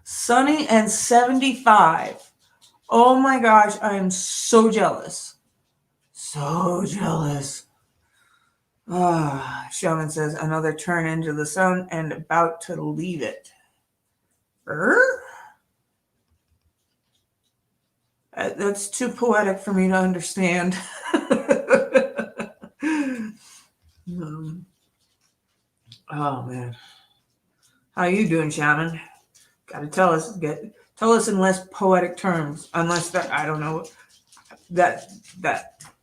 Sunny and 75. Oh my gosh, I am so jealous. So jealous. Shaman says another turn into the sun and about to leave it. That's too poetic for me to understand. Oh man, how you doing, Shaman? Gotta tell us. Tell us in less poetic terms. Unless that, I don't know. That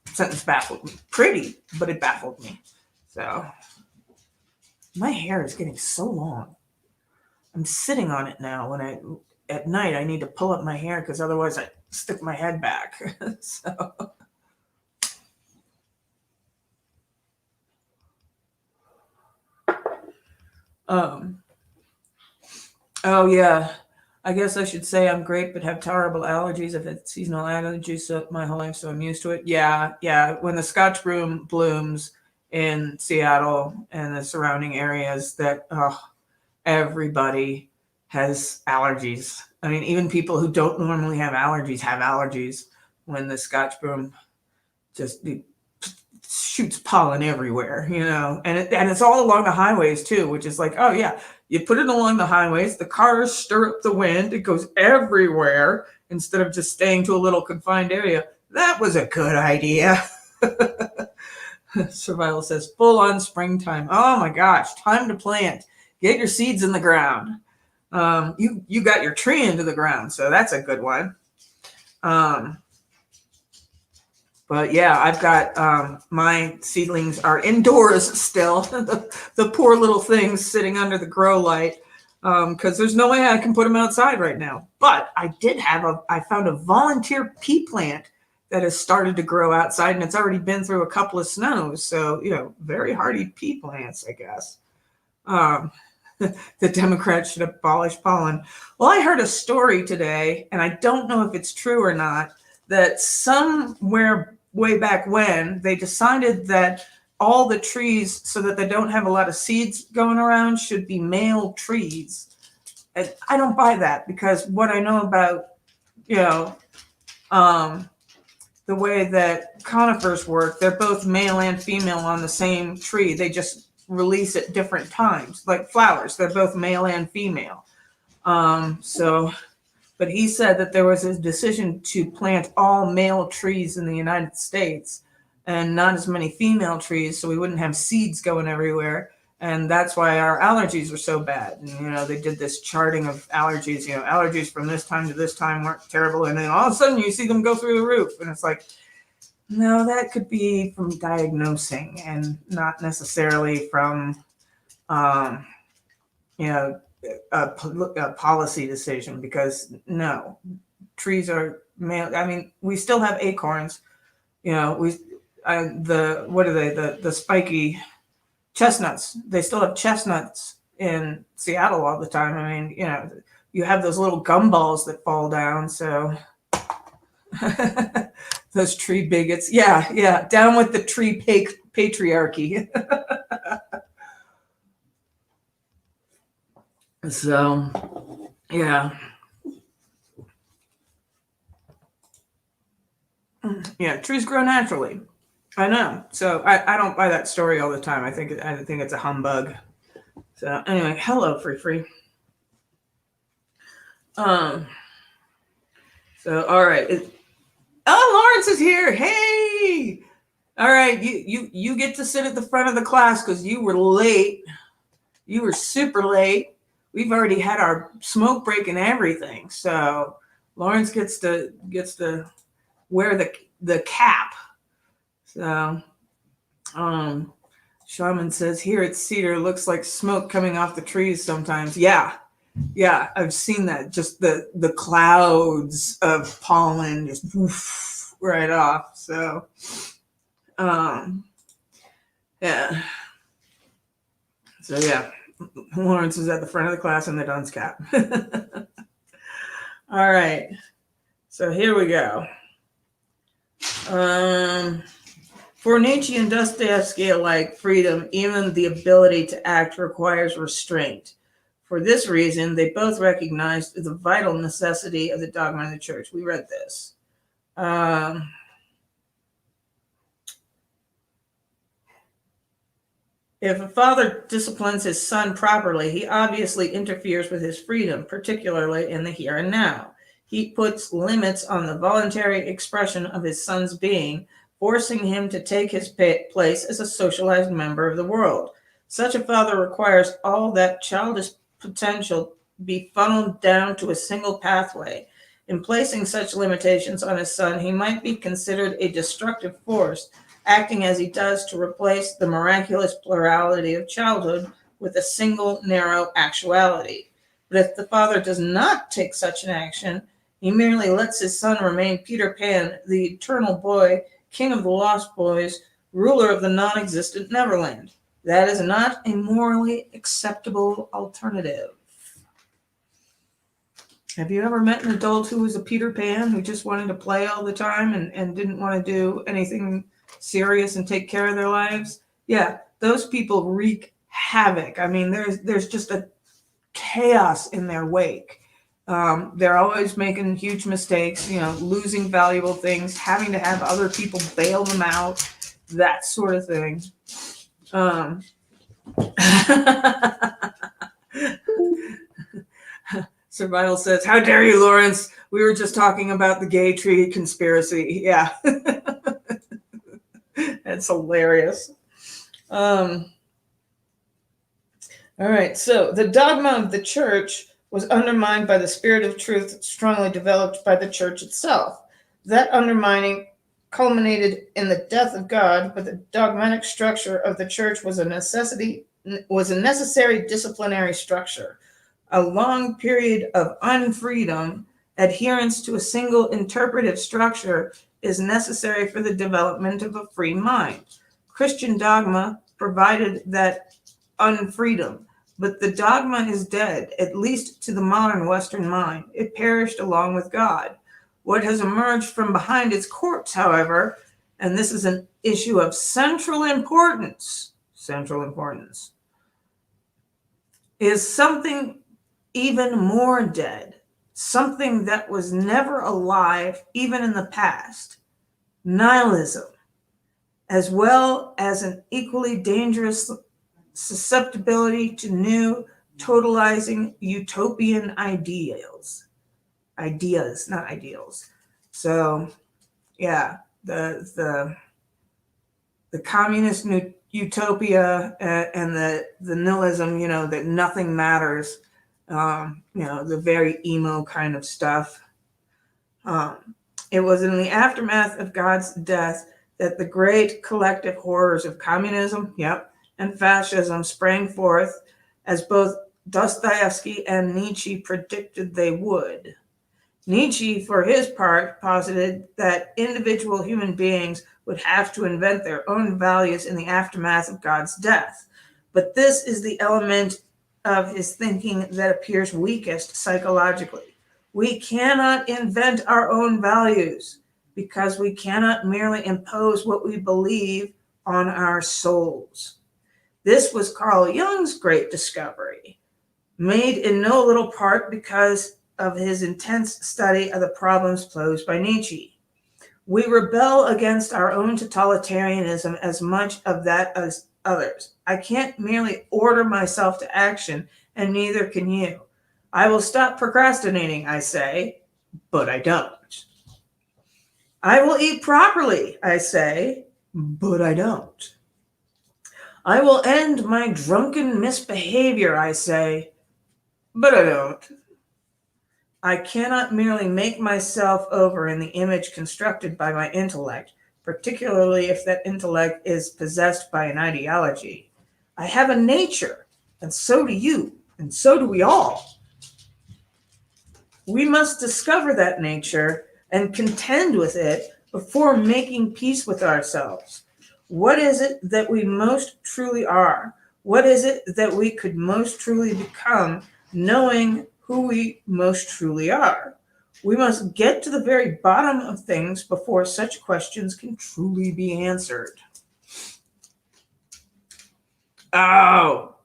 sentence baffled me. Pretty, but it baffled me. So my hair is getting so long. I'm sitting on it now. At night I need to pull up my hair because otherwise I stick my head back. So. Oh yeah. I guess I should say I'm great, but have terrible allergies. I've had seasonal allergies my whole life, so I'm used to it. Yeah. When the Scotch broom blooms in Seattle and the surrounding areas, that everybody has allergies. I mean, even people who don't normally have allergies when the Scotch broom just shoots pollen everywhere, and it's all along the highways too, which is like, oh yeah, you put it along the highways, the cars stir up the wind, it goes everywhere instead of just staying to a little confined area. That was a good idea. Survival says full on springtime. Oh my gosh, time to plant. Get your seeds in the ground. You got your tree into the ground, so that's a good one. But yeah, I've got my seedlings are indoors still. the poor little things sitting under the grow light because there's no way I can put them outside right now. But I found a volunteer pea plant that has started to grow outside, and it's already been through a couple of snows. So, very hardy pea plants, I guess. The Democrats should abolish pollen. Well, I heard a story today, and I don't know if it's true or not, that somewhere way back when they decided that all the trees, so that they don't have a lot of seeds going around, should be male trees. And I don't buy that because what I know about, the way that conifers work, they're both male and female on the same tree. They just release at different times, like flowers. They're both male and female. But he said that there was a decision to plant all male trees in the United States and not as many female trees, so we wouldn't have seeds going everywhere. And that's why our allergies are so bad. And, they did this charting of allergies. Allergies from this time to this time weren't terrible. And then all of a sudden you see them go through the roof. And it's like, no, that could be from diagnosing and not necessarily from, a policy decision, because no, trees are male. I mean, we still have acorns. What are they? The spiky chestnuts. They still have chestnuts in Seattle all the time. I mean, you have those little gumballs that fall down. So those tree bigots. Yeah. Down with the tree patriarchy. So, yeah. Yeah, trees grow naturally. I know. So I don't buy that story all the time. I think it's a humbug. So anyway, hello, Free. So all right. Lawrence is here. Hey. All right, you get to sit at the front of the class because you were late. You were super late. We've already had our smoke break and everything. So Lawrence gets to wear the cap. So Shaman says here at Cedar looks like smoke coming off the trees sometimes. Yeah, I've seen that. Just the clouds of pollen just woof, right off. So Yeah. So yeah, Lawrence is at the front of the class in the dunce cap. All right. So here we go. For Nietzsche and Dostoevsky alike, freedom, even the ability to act, requires restraint. For this reason, they both recognized the vital necessity of the dogma of the church. We read this. If a father disciplines his son properly, he obviously interferes with his freedom, particularly in the here and now. He puts limits on the voluntary expression of his son's being, forcing him to take his place as a socialized member of the world. Such a father requires all that childish potential be funneled down to a single pathway. In placing such limitations on his son, he might be considered a destructive force, acting as he does to replace the miraculous plurality of childhood with a single narrow actuality. But if the father does not take such an action, he merely lets his son remain Peter Pan, the eternal boy, king of the lost boys, ruler of the non-existent Neverland. That is not a morally acceptable alternative. Have you ever met an adult who was a Peter Pan, who just wanted to play all the time and didn't want to do anything serious and take care of their lives? Yeah, those people wreak havoc. I mean, there's just a chaos in their wake. They're always making huge mistakes, losing valuable things, having to have other people bail them out, that sort of thing. Survival says, "How dare you, Lawrence? We were just talking about the gay tree conspiracy." Yeah. That's hilarious. All right. So the dogma of the church was undermined by the spirit of truth strongly developed by the church itself. That undermining culminated in the death of God, but the dogmatic structure of the church was a necessary disciplinary structure. A long period of unfreedom, adherence to a single interpretive structure, is necessary for the development of a free mind. Christian dogma provided that unfreedom, but the dogma is dead, at least to the modern Western mind. It perished along with God. What has emerged from behind its corpse, however, and this is an issue of central importance, is something even more dead, something that was never alive even in the past: nihilism, as well as an equally dangerous susceptibility to new, totalizing utopian ideas, not ideals. So, yeah, the communist utopia and the nihilism, that nothing matters, the very emo kind of stuff. It was in the aftermath of God's death that the great collective horrors of communism, and fascism sprang forth, as both Dostoevsky and Nietzsche predicted they would. Nietzsche, for his part, posited that individual human beings would have to invent their own values in the aftermath of God's death. But this is the element of his thinking that appears weakest psychologically. We cannot invent our own values because we cannot merely impose what we believe on our souls. This was Carl Jung's great discovery, made in no little part because of his intense study of the problems posed by Nietzsche. We rebel against our own totalitarianism as much of that as others. I can't merely order myself to action, and neither can you. I will stop procrastinating, I say, but I don't. I will eat properly, I say, but I don't. I will end my drunken misbehavior, I say, but I don't. I cannot merely make myself over in the image constructed by my intellect, particularly if that intellect is possessed by an ideology. I have a nature, and so do you, and so do we all. We must discover that nature and contend with it before making peace with ourselves. What is it that we most truly are? What is it that we could most truly become, knowing who we most truly are? We must get to the very bottom of things before such questions can truly be answered. Oh,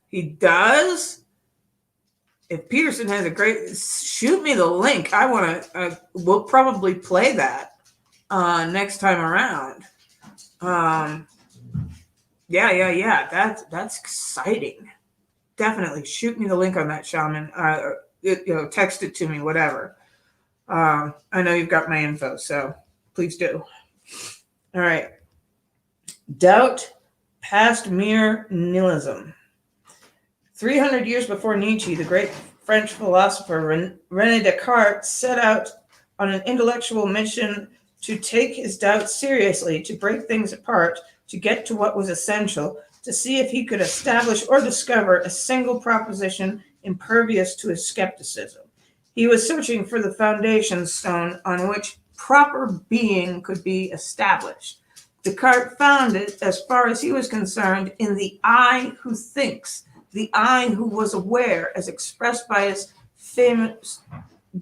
he does? If Peterson has a great, shoot me the link. I want to, we'll probably play that next time around. Yeah. That's exciting. Definitely shoot me the link on that, Shaman. Text it to me, whatever. I know you've got my info, so please do. All right. Doubt past mere nihilism. 300 years before Nietzsche, the great French philosopher René Descartes set out on an intellectual mission to take his doubts seriously, to break things apart, to get to what was essential, to see if he could establish or discover a single proposition impervious to his skepticism. He was searching for the foundation stone on which proper being could be established. Descartes found it, as far as he was concerned, in the I who thinks, the I who was aware, as expressed by his famous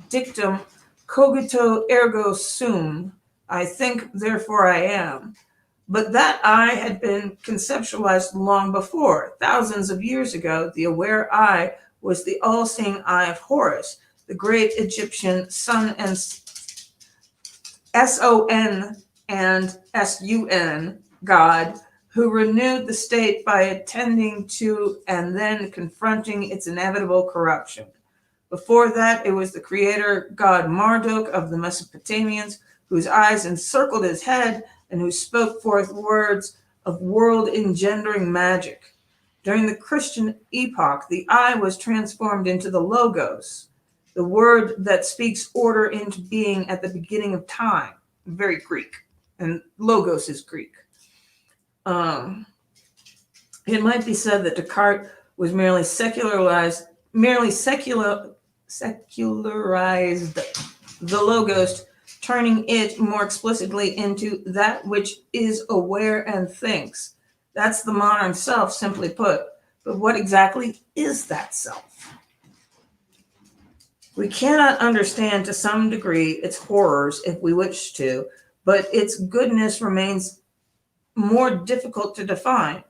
dictum, cogito ergo sum, I think, therefore I am. But that I had been conceptualized long before. Thousands of years ago, the aware I was the all-seeing eye of Horus, the great Egyptian sun and S-O-N and S-U-N god, who renewed the state by attending to and then confronting its inevitable corruption. Before that, it was the creator god Marduk of the Mesopotamians, whose eyes encircled his head and who spoke forth words of world-engendering magic. During the Christian epoch, the I was transformed into the Logos, the word that speaks order into being at the beginning of time. Very Greek, and Logos is Greek. It might be said that Descartes was merely secularized the Logos, turning it more explicitly into that which is aware and thinks. That's the modern self, simply put. But what exactly is that self? We cannot understand to some degree its horrors if we wish to, but its goodness remains more difficult to define.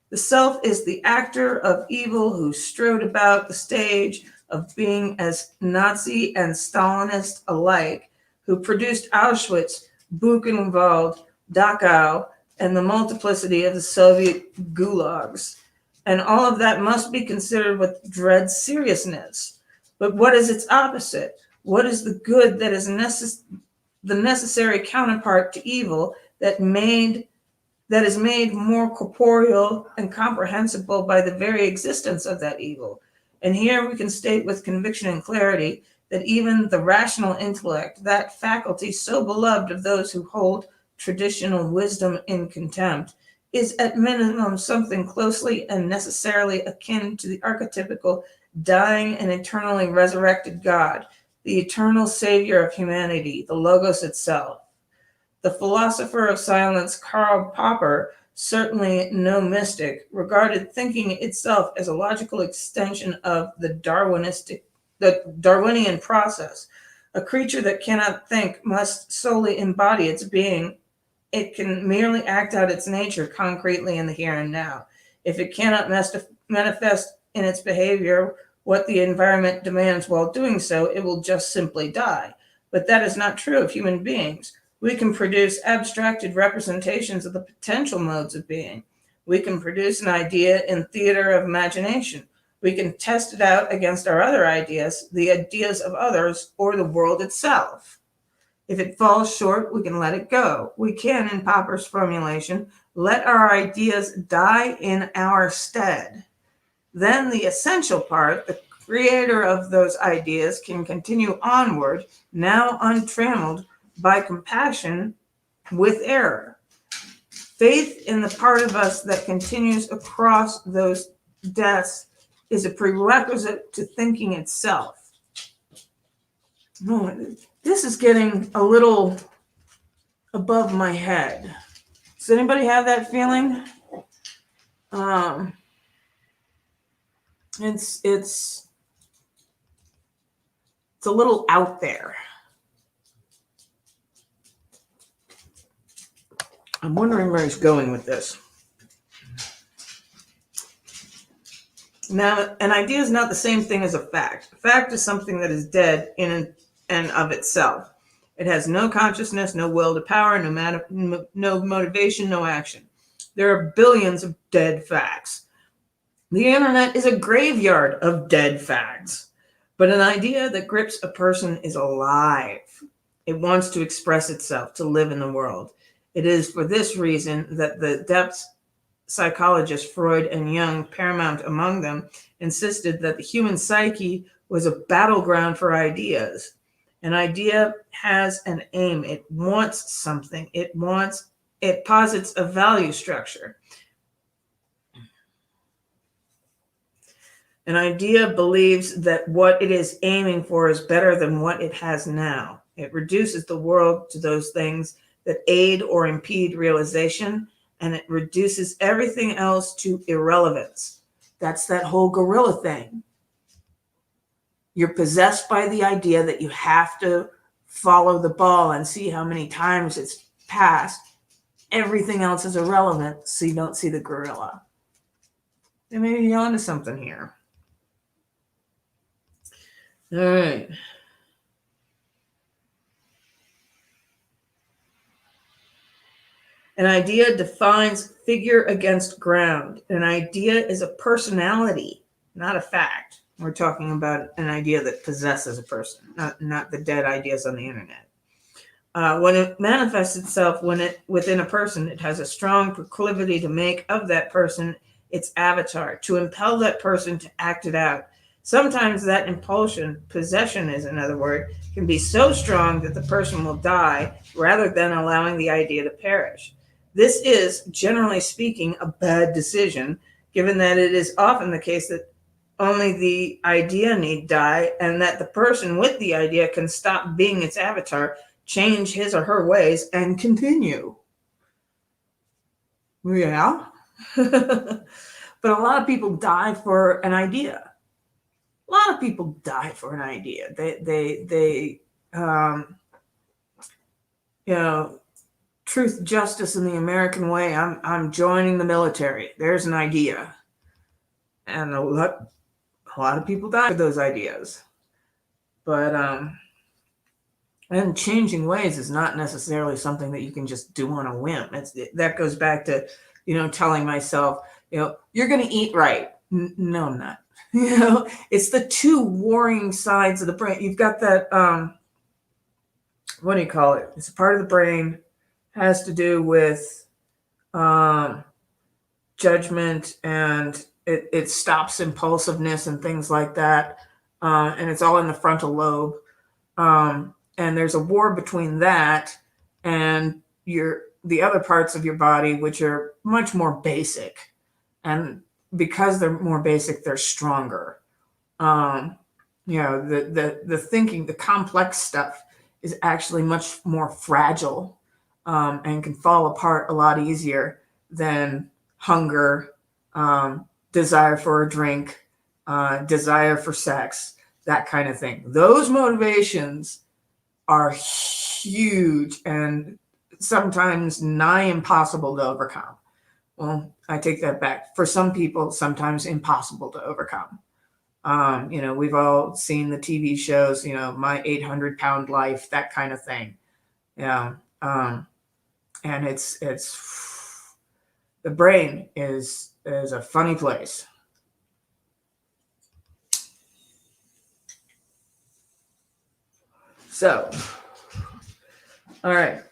The self is the actor of evil who strode about the stage of being as Nazi and Stalinist alike, who produced Auschwitz, Buchenwald, Dachau, and the multiplicity of the Soviet gulags. And all of that must be considered with dread seriousness. But what is its opposite? What is the good that is the necessary counterpart to evil that is made more corporeal and comprehensible by the very existence of that evil? And here we can state with conviction and clarity that even the rational intellect, that faculty so beloved of those who hold traditional wisdom in contempt, is at minimum something closely and necessarily akin to the archetypical dying and eternally resurrected God, the eternal savior of humanity, the Logos itself. The philosopher of silence Karl Popper, certainly no mystic, regarded thinking itself as a logical extension of the Darwinian process. A creature that cannot think must solely embody its being. It can merely act out its nature concretely in the here and now. If it cannot manifest in its behavior what the environment demands while doing so, it will just simply die. But that is not true of human beings. We can produce abstracted representations of the potential modes of being. We can produce an idea in theater of imagination. We can test it out against our other ideas, the ideas of others, or the world itself. If it falls short, we can let it go. We can, in Popper's formulation, let our ideas die in our stead. Then the essential part, the creator of those ideas, can continue onward, now untrammeled by compassion with error. Faith in the part of us that continues across those deaths is a prerequisite to thinking itself. This is getting a little above my head. Does anybody have that feeling? It's a little out there. I'm wondering where he's going with this. Now, an idea is not the same thing as a fact. A fact is something that is dead in and of itself. It has no consciousness, no will to power, no motivation, no action. There are billions of dead facts. The internet is a graveyard of dead facts. But an idea that grips a person is alive. It wants to express itself, to live in the world. It is for this reason that the depths psychologists Freud and Jung, paramount among them, insisted that the human psyche was a battleground for ideas. An idea has an aim. It wants something. It posits a value structure. An idea believes that what it is aiming for is better than what it has now. It reduces the world to those things that aid or impede realization, and it reduces everything else to irrelevance. That's that whole gorilla thing. You're possessed by the idea that you have to follow the ball and see how many times it's passed. Everything else is irrelevant, so you don't see the gorilla. And maybe you're onto something here. All right. An idea defines figure against ground. An idea is a personality, not a fact. We're talking about an idea that possesses a person, not the dead ideas on the internet. When it manifests itself within a person, it has a strong proclivity to make of that person its avatar, to impel that person to act it out. Sometimes that impulsion, possession is another word, can be so strong that the person will die rather than allowing the idea to perish. This is, generally speaking, a bad decision, given that it is often the case that only the idea need die, and that the person with the idea can stop being its avatar, change his or her ways, and continue. Yeah. But a lot of people die for an idea. A lot of people die for an idea. They truth, justice, in the American way. I'm joining the military. There's an idea, and a lot of people die for those ideas. But and changing ways is not necessarily something that you can just do on a whim. That goes back to telling myself, you're going to eat right. No, I'm not. It's the two warring sides of the brain. You've got that. What do you call it? It's a part of the brain. Has to do with judgment, and it stops impulsiveness and things like that. And it's all in the frontal lobe. And there's a war between that and the other parts of your body, which are much more basic. And because they're more basic, they're stronger. The thinking, the complex stuff is actually much more fragile. And can fall apart a lot easier than hunger, desire for a drink, desire for sex, that kind of thing. Those motivations are huge and sometimes nigh impossible to overcome. Well, I take that back. For some people, sometimes impossible to overcome. We've all seen the TV shows, My 800-Pound Life, that kind of thing. And it's the brain is a funny place. So, all right.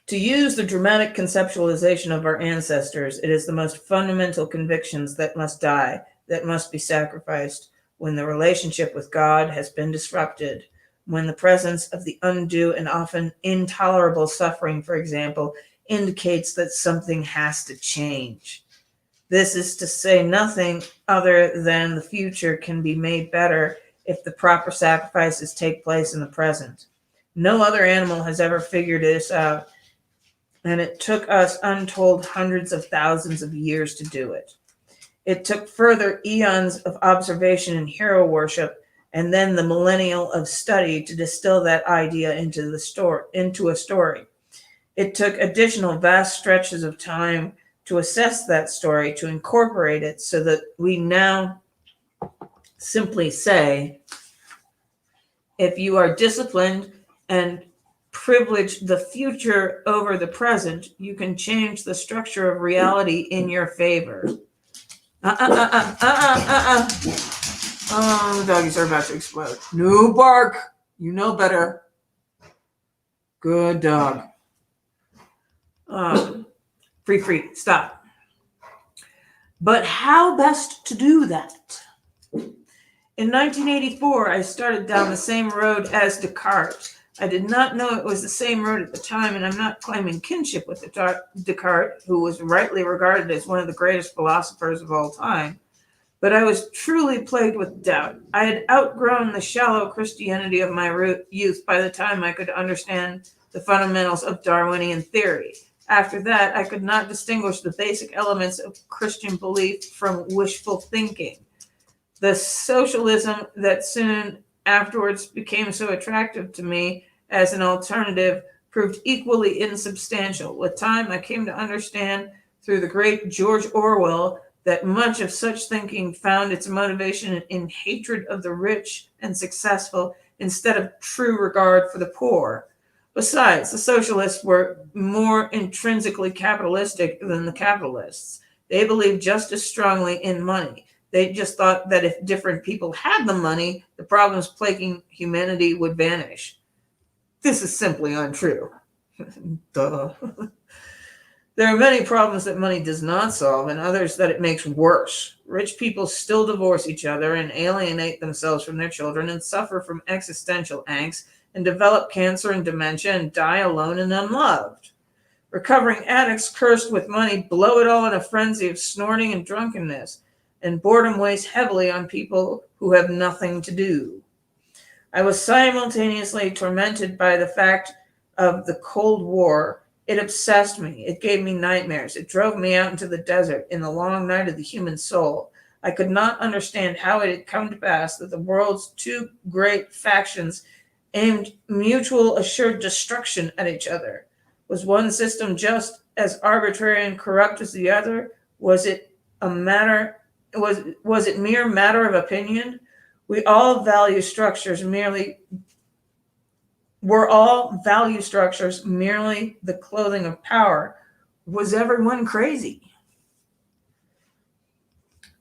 To use the dramatic conceptualization of our ancestors, it is the most fundamental convictions that must die, that must be sacrificed when the relationship with God has been disrupted. When the presence of the undue and often intolerable suffering, for example, indicates that something has to change. This is to say nothing other than the future can be made better if the proper sacrifices take place in the present. No other animal has ever figured this out and it took us untold hundreds of thousands of years to do it. It took further eons of observation and hero worship, and then the millennial of study to distill that idea into a story. It took additional vast stretches of time to assess that story, to incorporate it, so that we now simply say, if you are disciplined and privilege the future over the present, you can change the structure of reality in your favor. Oh, the doggies are about to explode. No bark. You know better. Good dog. Free. Stop. But how best to do that? In 1984, I started down the same road as Descartes. I did not know it was the same road at the time, and I'm not claiming kinship with Descartes, who was rightly regarded as one of the greatest philosophers of all time. But I was truly plagued with doubt. I had outgrown the shallow Christianity of my youth by the time I could understand the fundamentals of Darwinian theory. After that, I could not distinguish the basic elements of Christian belief from wishful thinking. The socialism that soon afterwards became so attractive to me as an alternative proved equally insubstantial. With time, I came to understand through the great George Orwell that much of such thinking found its motivation in hatred of the rich and successful instead of true regard for the poor. Besides, the socialists were more intrinsically capitalistic than the capitalists. They believed just as strongly in money. They just thought that if different people had the money, the problems plaguing humanity would vanish. This is simply untrue. Duh. There are many problems that money does not solve and others that it makes worse. Rich people still divorce each other and alienate themselves from their children and suffer from existential angst and develop cancer and dementia and die alone and unloved. Recovering addicts cursed with money blow it all in a frenzy of snorting and drunkenness, and boredom weighs heavily on people who have nothing to do. I was simultaneously tormented by the fact of the Cold War. It obsessed me. It gave me nightmares. It drove me out into the desert in the long night of the human soul. I could not understand how it had come to pass that the world's two great factions aimed mutual assured destruction at each other. Was one system just as arbitrary and corrupt as the other? Was it mere matter of opinion? Were all value structures merely the clothing of power? Was everyone crazy?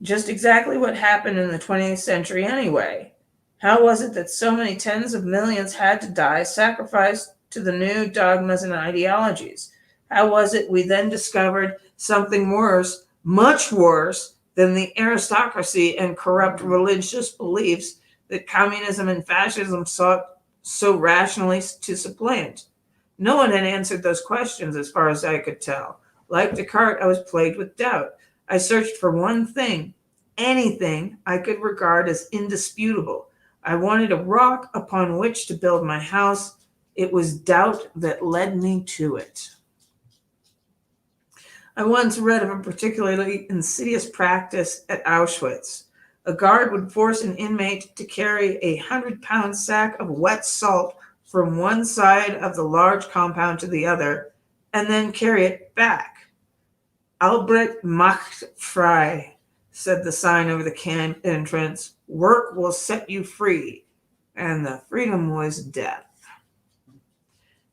Just exactly what happened in the 20th century anyway. How was it that so many tens of millions had to die, sacrificed to the new dogmas and ideologies? How was it we then discovered something worse, much worse, than the aristocracy and corrupt religious beliefs that communism and fascism sought so rationally to supplant? No one had answered those questions as far as I could tell. Like Descartes, I was plagued with doubt. I searched for one thing, anything I could regard as indisputable. I wanted a rock upon which to build my house. It was doubt that led me to it. I once read of a particularly insidious practice at Auschwitz. A guard would force an inmate to carry a 100-pound sack of wet salt from one side of the large compound to the other, and then carry it back. Albrecht macht frei, said the sign over the camp entrance. Work will set you free. And the freedom was death.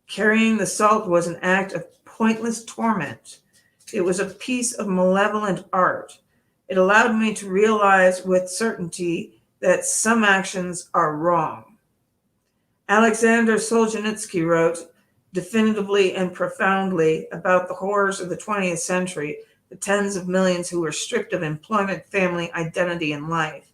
Carrying the salt was an act of pointless torment. It was a piece of malevolent art. It allowed me to realize with certainty that some actions are wrong. Alexander Solzhenitsyn wrote definitively and profoundly about the horrors of the 20th century, the tens of millions who were stripped of employment, family, identity, and life.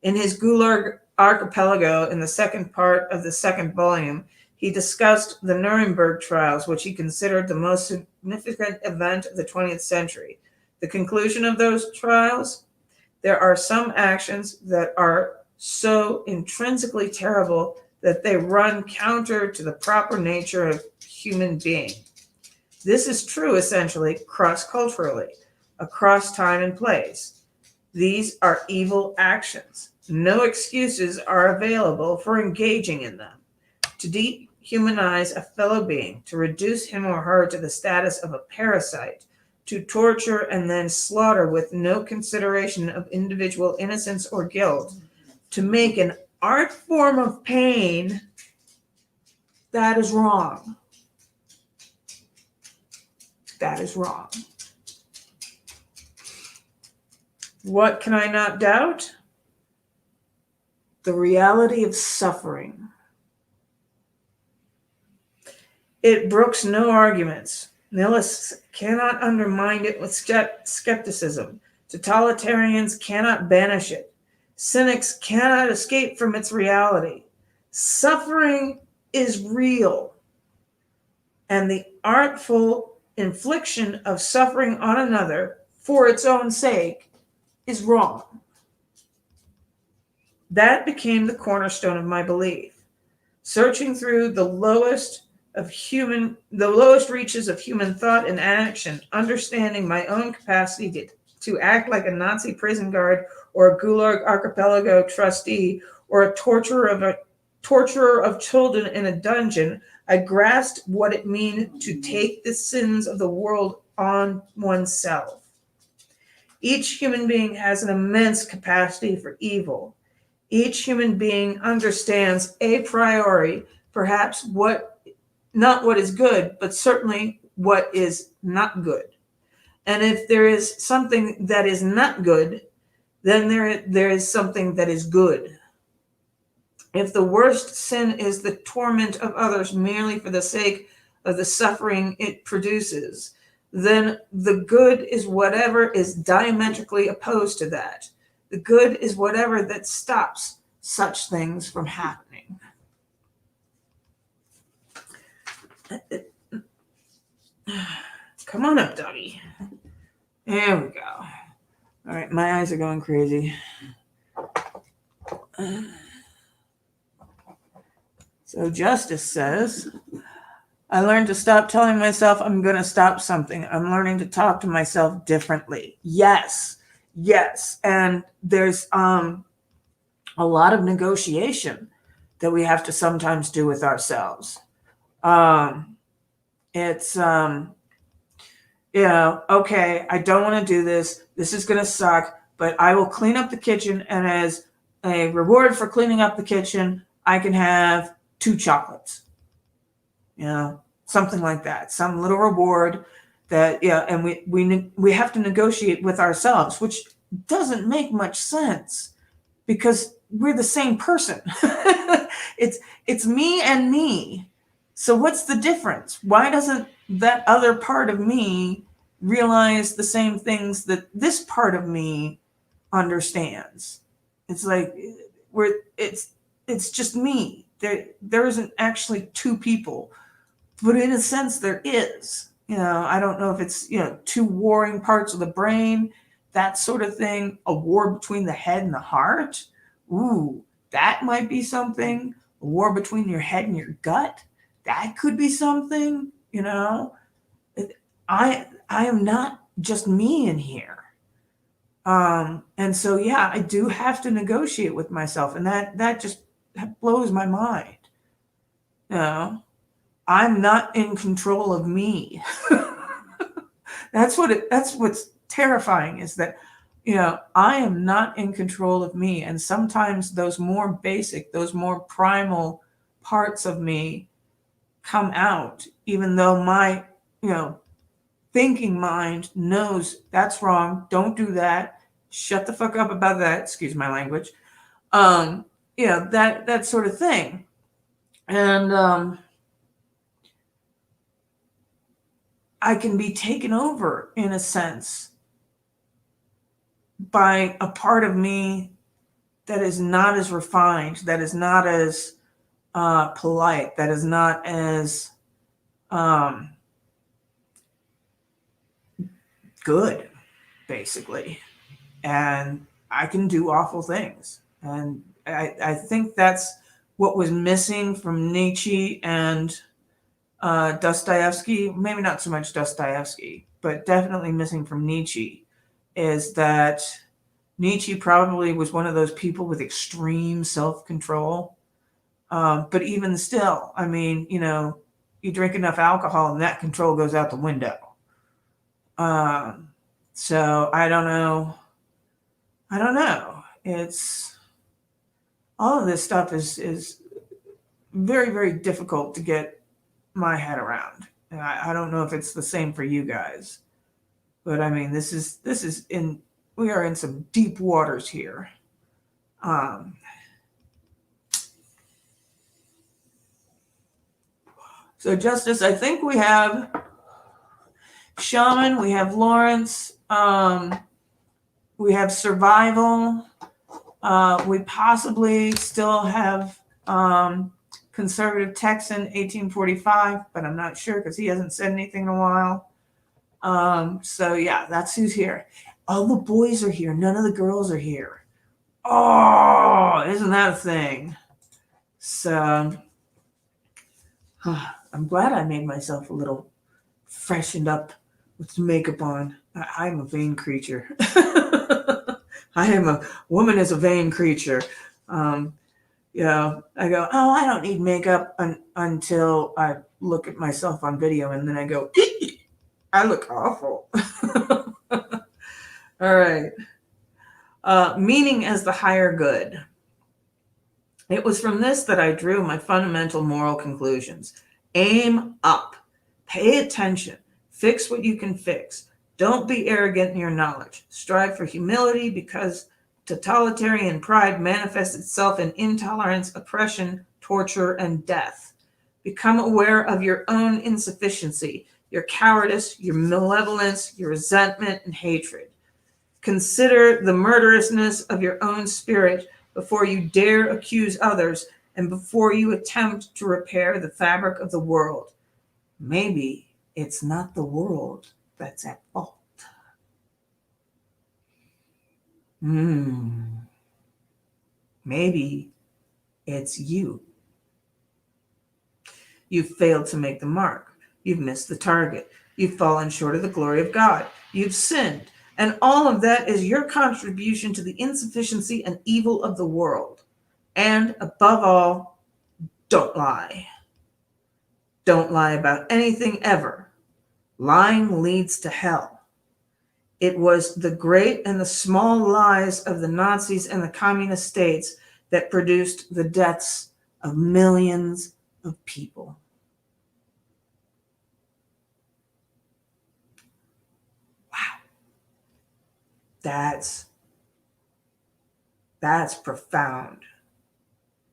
In his Gulag Archipelago, in the second part of the second volume, he discussed the Nuremberg trials, which he considered the most significant event of the 20th century. The conclusion of those trials: there are some actions that are so intrinsically terrible that they run counter to the proper nature of human being. This is true essentially cross-culturally, across time and place. These are evil actions. No excuses are available for engaging in them. To dehumanize a fellow being, to reduce him or her to the status of a parasite, to torture and then slaughter with no consideration of individual innocence or guilt, to make an art form of pain, that is wrong. That is wrong. What can I not doubt? The reality of suffering. It brooks no arguments. Nihilists cannot undermine it with skepticism. Totalitarians cannot banish it. Cynics cannot escape from its reality. Suffering is real, and the artful infliction of suffering on another for its own sake is wrong. That became the cornerstone of my belief. Searching through the lowest reaches of human thought and action, understanding my own capacity to act like a Nazi prison guard or a Gulag Archipelago trustee or a torturer of children in a dungeon, I grasped what it means to take the sins of the world on oneself. Each human being has an immense capacity for evil. Each human being understands a priori, perhaps not what is good, but certainly what is not good. And if there is something that is not good, then there is something that is good. If the worst sin is the torment of others merely for the sake of the suffering it produces, then the good is whatever is diametrically opposed to that. The good is whatever that stops such things from happening. Come on up, doggy. There we go. All right, my eyes are going crazy. So Justice says, I learned to stop telling myself I'm going to stop something. I'm learning to talk to myself differently. Yes. And there's a lot of negotiation that we have to sometimes do with ourselves. It's, okay, I don't want to do this. This is going to suck, but I will clean up the kitchen. And as a reward for cleaning up the kitchen, I can have 2 chocolates, something like that, some little reward that, and we have to negotiate with ourselves, which doesn't make much sense because we're the same person. It's me and me. So what's the difference? Why doesn't that other part of me realize the same things that this part of me understands? It's like it's just me. There isn't actually 2 people, but in a sense there is. I don't know if it's 2 warring parts of the brain, that sort of thing. A war between the head and the heart. Ooh, that might be something. A war between your head and your gut. That could be something. I am not just me in here. And so, I do have to negotiate with myself, and that just blows my mind. I'm not in control of me. That's what's terrifying, is that, I am not in control of me. And sometimes those more basic, those more primal parts of me come out, even though my, thinking mind knows that's wrong. Don't do that. Shut the fuck up about that. Excuse my language. That sort of thing. And I can be taken over, in a sense, by a part of me that is not as refined, that is not as polite, that is not as good, basically. And I can do awful things. And I think that's what was missing from Nietzsche and Dostoevsky, maybe not so much Dostoevsky, but definitely missing from Nietzsche, is that Nietzsche probably was one of those people with extreme self-control. But even still, I mean, you drink enough alcohol and that control goes out the window. So I don't know. It's all of this stuff is very, very difficult to get my head around. And I don't know if it's the same for you guys, but I mean, we are in some deep waters here. So Justice, I think we have Shaman, we have Lawrence, we have Survival, we possibly still have Conservative Texan 1845, but I'm not sure because he hasn't said anything in a while. So yeah, that's who's here. All the boys are here. None of the girls are here. Oh, isn't that a thing? So I'm glad I made myself a little freshened up with some makeup on. I'm a vain creature. Woman is a vain creature. I go, oh, I don't need makeup until I look at myself on video, and then I go, I look awful. All right. Meaning as the higher good. It was from this that I drew my fundamental moral conclusions. Aim up. Pay attention. Fix what you can fix. Don't be arrogant in your knowledge. Strive for humility because totalitarian pride manifests itself in intolerance, oppression, torture, and death. Become aware of your own insufficiency, your cowardice, your malevolence, your resentment, and hatred. Consider the murderousness of your own spirit before you dare accuse others and before you attempt to repair the fabric of the world. Maybe it's not the world that's at fault. Maybe it's you. You've failed to make the mark. You've missed the target. You've fallen short of the glory of God. You've sinned. And all of that is your contribution to the insufficiency and evil of the world. And above all, don't lie. Don't lie about anything ever. Lying leads to hell. It was the great and the small lies of the Nazis and the communist states that produced the deaths of millions of people. Wow. That's profound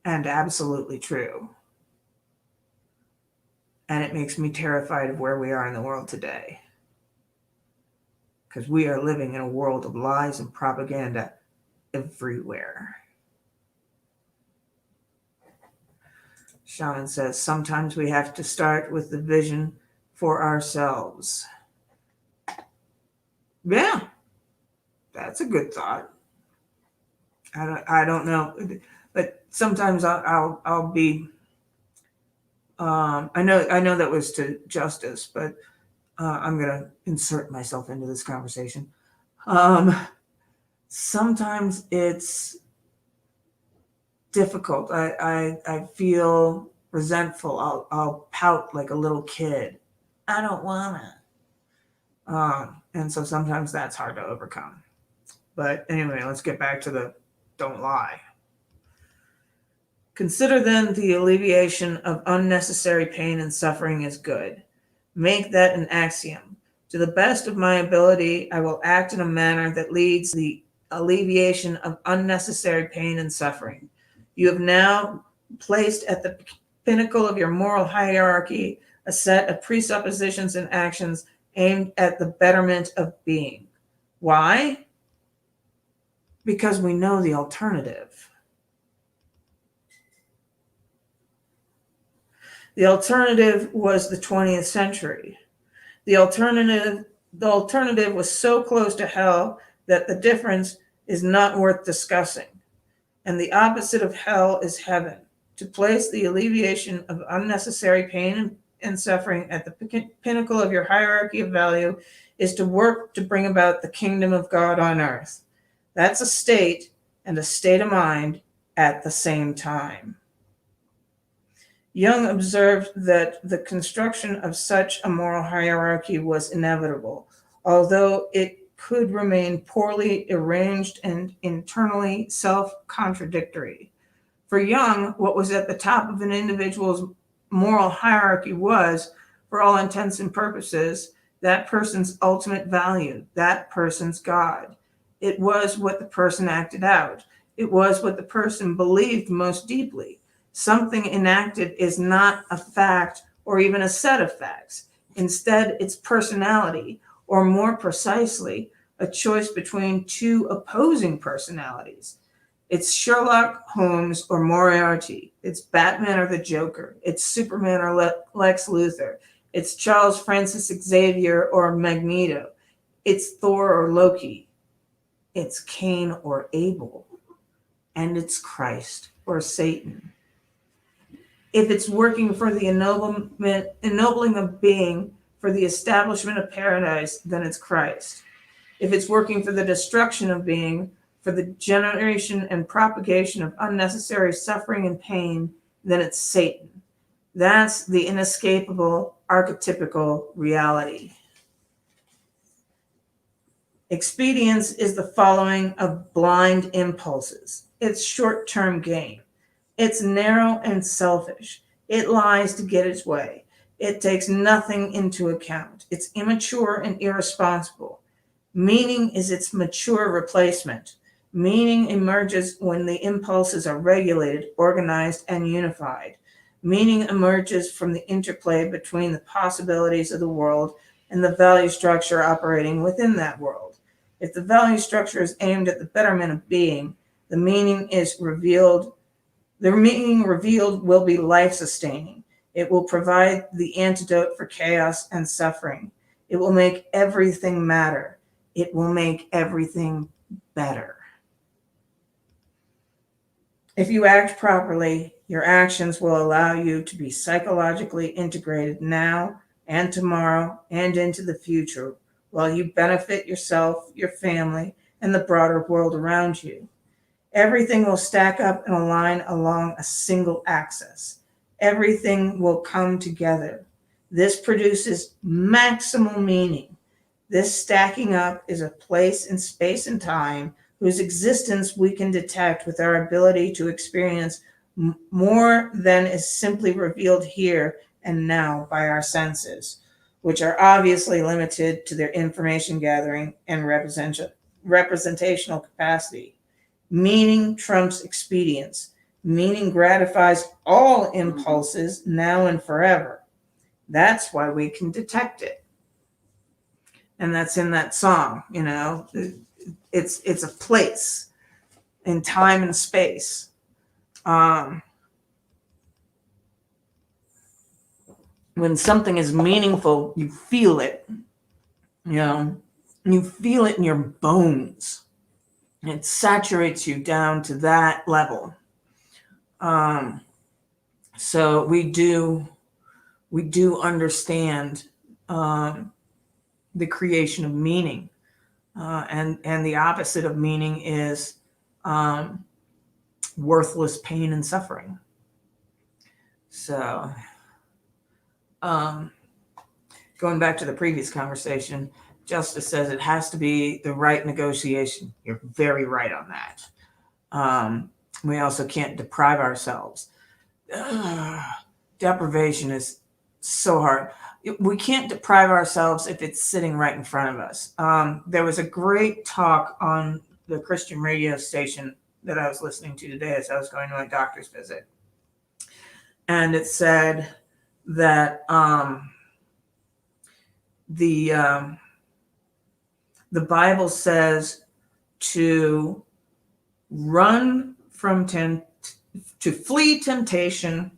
and absolutely true. And it makes me terrified of where we are in the world today. Because we are living in a world of lies and propaganda everywhere. Shaman says, sometimes we have to start with the vision for ourselves. Yeah, that's a good thought. I don't know, but sometimes I'll be. I know that was to Justice, but I'm gonna insert myself into this conversation. Sometimes it's difficult. I feel resentful. I'll pout like a little kid. I don't wanna. And so sometimes that's hard to overcome. But anyway, let's get back to the don't lie. Consider then the alleviation of unnecessary pain and suffering as good. Make that an axiom. To the best of my ability, I will act in a manner that leads the alleviation of unnecessary pain and suffering. You have now placed at the pinnacle of your moral hierarchy a set of presuppositions and actions aimed at the betterment of being. Why? Because we know the alternative. The alternative was the 20th century. The alternative was so close to hell that the difference is not worth discussing. And the opposite of hell is heaven. To place the alleviation of unnecessary pain and suffering at the pinnacle of your hierarchy of value is to work to bring about the kingdom of God on earth. That's a state and a state of mind at the same time. Jung observed that the construction of such a moral hierarchy was inevitable, although it could remain poorly arranged and internally self-contradictory. For Jung, what was at the top of an individual's moral hierarchy was, for all intents and purposes, that person's ultimate value, that person's God. It was what the person acted out. It was what the person believed most deeply. Something enacted is not a fact or even a set of facts. Instead, it's personality, or more precisely, a choice between two opposing personalities. It's Sherlock Holmes or Moriarty. It's Batman or the Joker. It's Superman or Lex Luthor. It's Charles Francis Xavier or Magneto. It's Thor or Loki. It's Cain or Abel. And it's Christ or Satan. If it's working for the ennobling of being, for the establishment of paradise, then it's Christ. If it's working for the destruction of being, for the generation and propagation of unnecessary suffering and pain, then it's Satan. That's the inescapable archetypical reality. Expedience is the following of blind impulses. It's short-term gain. It's narrow and selfish. It lies to get its way. It takes nothing into account. It's immature and irresponsible. Meaning is its mature replacement. Meaning emerges when the impulses are regulated, organized, and unified. Meaning emerges from the interplay between the possibilities of the world and the value structure operating within that world. If the value structure is aimed at the betterment of being, the meaning revealed will be life-sustaining. It will provide the antidote for chaos and suffering. It will make everything matter. It will make everything better. If you act properly, your actions will allow you to be psychologically integrated now and tomorrow and into the future, while you benefit yourself, your family, and the broader world around you. Everything will stack up and align along a single axis. Everything will come together. This produces maximum meaning. This stacking up is a place in space and time whose existence we can detect with our ability to experience more than is simply revealed here and now by our senses, which are obviously limited to their information gathering and representational capacity. Meaning trumps expedience. Meaning gratifies all impulses now and forever. That's why we can detect it. And that's in that song, you know. It's a place in time and space. When something is meaningful, you feel it. You know, you feel it in your bones. It saturates you down to that level. So we do understand the creation of meaning, and the opposite of meaning is worthless pain and suffering. So, going back to the previous conversation, Justice says it has to be the right negotiation. You're very right on that. We also can't deprive ourselves. Deprivation is so hard. We can't deprive ourselves if it's sitting right in front of us. There was a great talk on the Christian radio station that I was listening to today as I was going to my doctor's visit. And it said that the Bible says to run from to flee temptation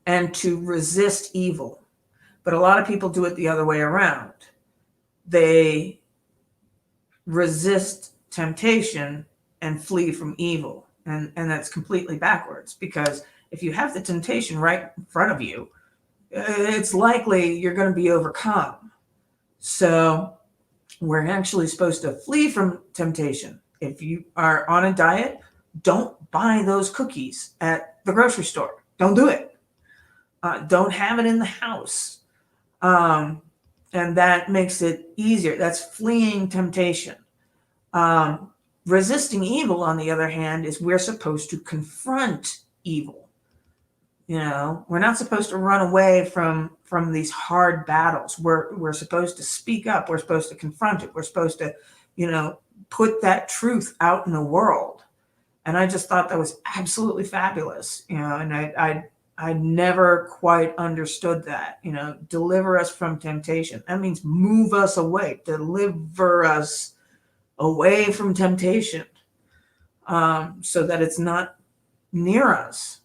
and to resist evil. But a lot of people do it the other way around. They resist temptation and flee from evil. And that's completely backwards, because if you have the temptation right in front of you, it's likely you're going to be overcome. So we're actually supposed to flee from temptation. If you are on a diet, don't buy those cookies at the grocery store. Don't do it. Don't have it in the house. And that makes it easier. That's fleeing temptation. Resisting evil, on the other hand, is we're supposed to confront evil. We're not supposed to run away from these hard battles. We're supposed to speak up. We're supposed to confront it. We're supposed to, put that truth out in the world. And I just thought that was absolutely fabulous. And I never quite understood that. Deliver us from temptation. That means move us away. Deliver us away from temptation, so that it's not near us.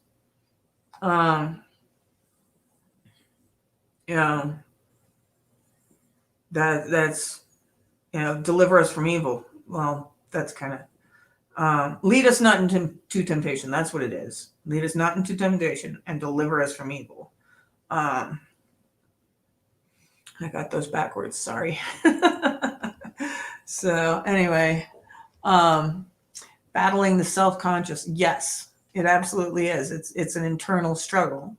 That's deliver us from evil. Well, that's kind of lead us not into temptation. That's what it is. Lead us not into temptation and deliver us from evil. I got those backwards. Sorry. So anyway, battling the self-conscious. Yes, it absolutely is. It's an internal struggle.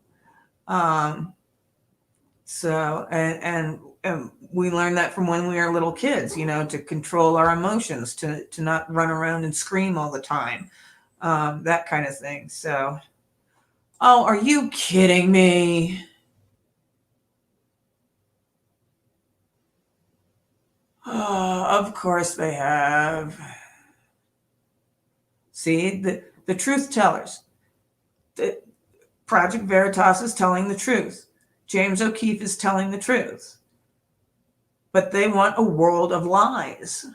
So, and we learned that from when we were little kids, to control our emotions, to not run around and scream all the time, that kind of thing. So, oh, are you kidding me? Oh, of course they have. See, the truth tellers. Project Veritas is telling the truth. James O'Keefe is telling the truth. But they want a world of lies.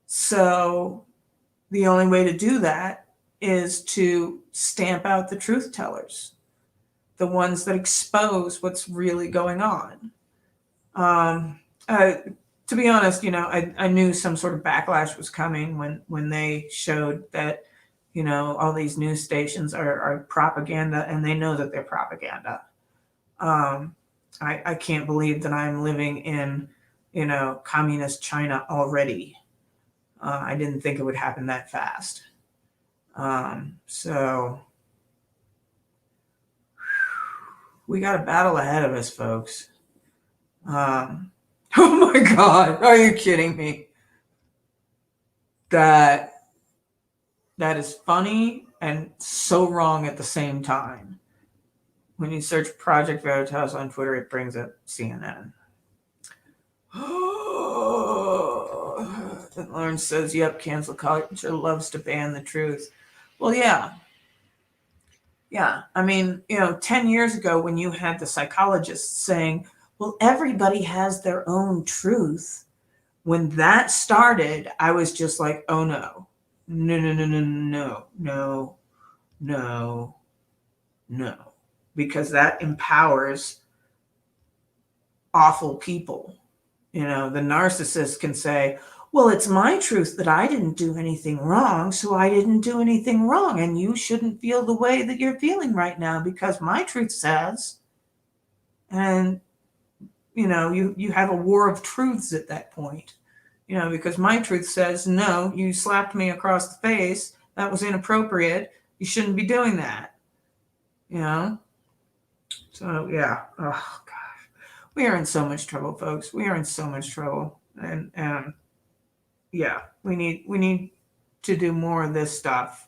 So the only way to do that is to stamp out the truth tellers, the ones that expose what's really going on. To be honest, I knew some sort of backlash was coming when they showed that, all these news stations are propaganda, and they know that they're propaganda. I can't believe that I'm living in, communist China already. I didn't think it would happen that fast. So we got a battle ahead of us, folks. Oh my God, are you kidding me? That is funny and so wrong at the same time. When you search Project Veritas on Twitter, it brings up CNN. And Lawrence says, yep, cancel culture loves to ban the truth. Well, yeah. Yeah. I mean, 10 years ago when you had the psychologists saying, well, everybody has their own truth. When that started, I was just like, oh no. No. Because that empowers awful people. The narcissist can say, well, it's my truth that I didn't do anything wrong, so I didn't do anything wrong, and you shouldn't feel the way that you're feeling right now because my truth says. And, you have a war of truths at that point, because my truth says, no, you slapped me across the face. That was inappropriate. You shouldn't be doing that. So, yeah. Oh, gosh. We are in so much trouble, folks. We are in so much trouble. And yeah, we need to do more of this stuff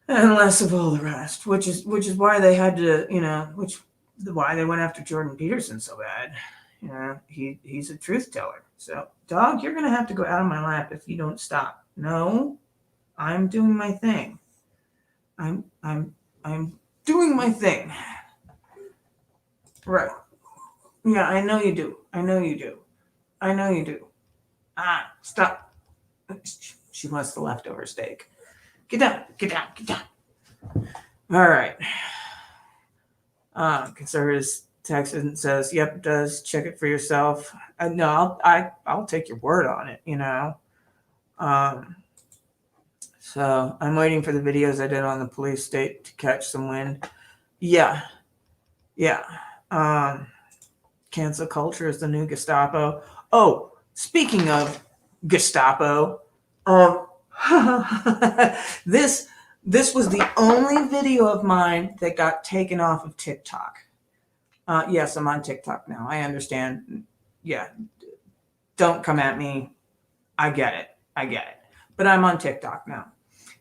and less of all the rest, which is why they had to, why they went after Jordan Peterson so bad. He's a truth teller. So, dog, you're going to have to go out of my lap if you don't stop. No, I'm doing my thing. I'm doing my thing. Right. Yeah, I know you do. Stop. She wants the leftover steak. Get down. All right. Conservatives text and says, yep, it does. Check it for yourself. No, I'll take your word on it, So I'm waiting for the videos I did on the police state to catch some wind. Yeah. Yeah. Cancel culture is the new Gestapo. Oh, speaking of Gestapo, this was the only video of mine that got taken off of TikTok. Yes, I'm on TikTok now. I understand. Yeah, don't come at me. I get it. But I'm on TikTok now.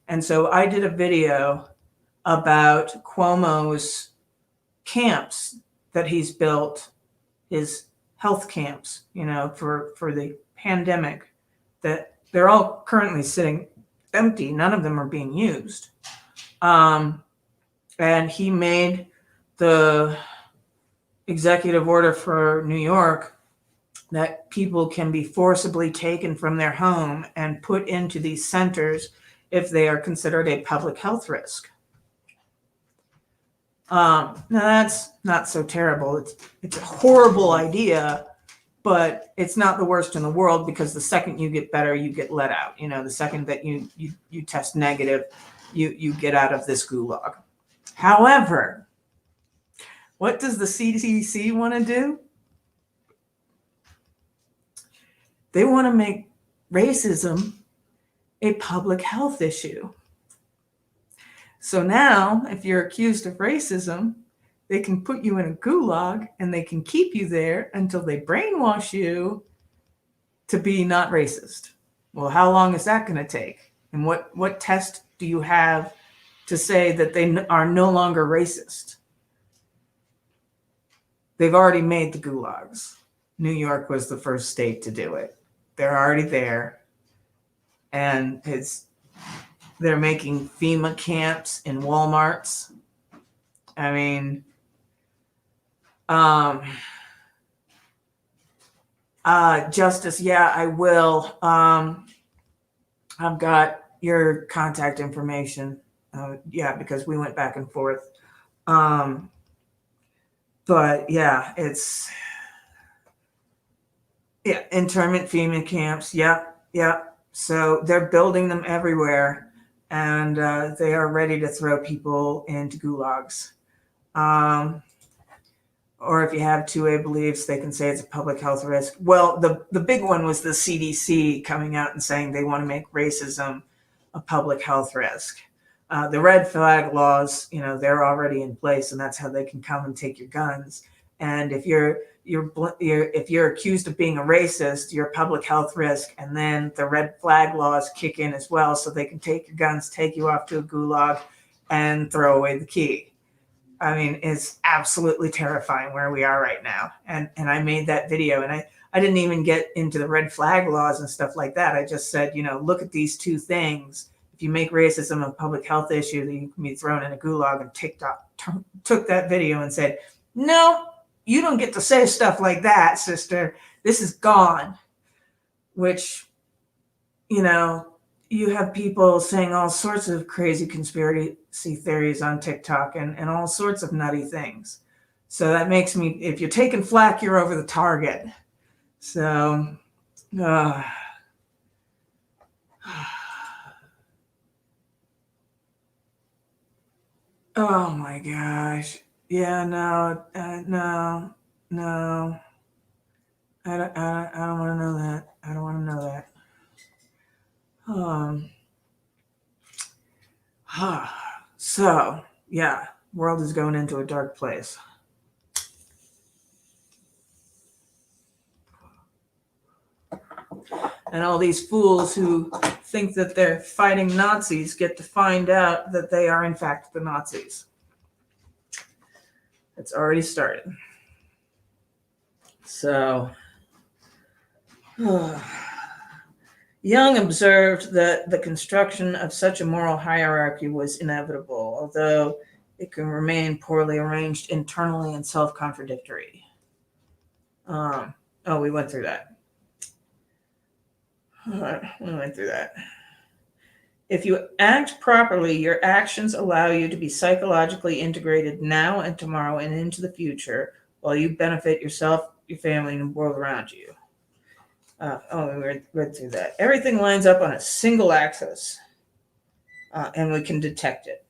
And so I did a video about Cuomo's camps that he's built, his health camps, for the pandemic, that they're all currently sitting empty. None of them are being used. And he made the executive order for New York that people can be forcibly taken from their home and put into these centers if they are considered a public health risk. Now that's not so terrible. It's a horrible idea, but it's not the worst in the world, because the second you get better, you get let out. The second that you test negative, you get out of this gulag. However, what does the CDC want to do? They want to make racism a public health issue. So now, if you're accused of racism, they can put you in a gulag and they can keep you there until they brainwash you to be not racist. Well, how long is that going to take? And what test do you have to say that they are no longer racist? They've already made the gulags. New York was the first state to do it. They're already there. And they're making FEMA camps in Walmarts. I mean, Justice, yeah, I will. I've got your contact information. Yeah, because we went back and forth. But yeah, internment FEMA camps. Yeah. So they're building them everywhere, and they are ready to throw people into gulags. Or if you have 2A beliefs, they can say it's a public health risk. Well, the big one was the CDC coming out and saying they want to make racism a public health risk. The red flag laws, they're already in place, and that's how they can come and take your guns. And if you're accused of being a racist, you're a public health risk, and then the red flag laws kick in as well, so they can take your guns, take you off to a gulag, and throw away the key. I mean, it's absolutely terrifying where we are right now. And I made that video, and I didn't even get into the red flag laws and stuff like that. I just said, look at these two things. If you make racism a public health issue, then you can be thrown in a gulag. And TikTok took that video and said, no, you don't get to say stuff like that, sister. This is gone. Which, you have people saying all sorts of crazy conspiracy theories on TikTok and all sorts of nutty things. So that makes me, if you're taking flack, you're over the target. So, oh my gosh. Yeah, no. I don't want to know that. I don't want to know that. So, yeah, world is going into a dark place. And all these fools who think that they're fighting Nazis get to find out that they are, in fact, the Nazis. It's already started. So, Young observed that the construction of such a moral hierarchy was inevitable, although it can remain poorly arranged internally and self-contradictory. We went through that. We went through that. If you act properly, your actions allow you to be psychologically integrated now and tomorrow and into the future, while you benefit yourself, your family, and the world around you. We read through that. Everything lines up on a single axis, and we can detect it.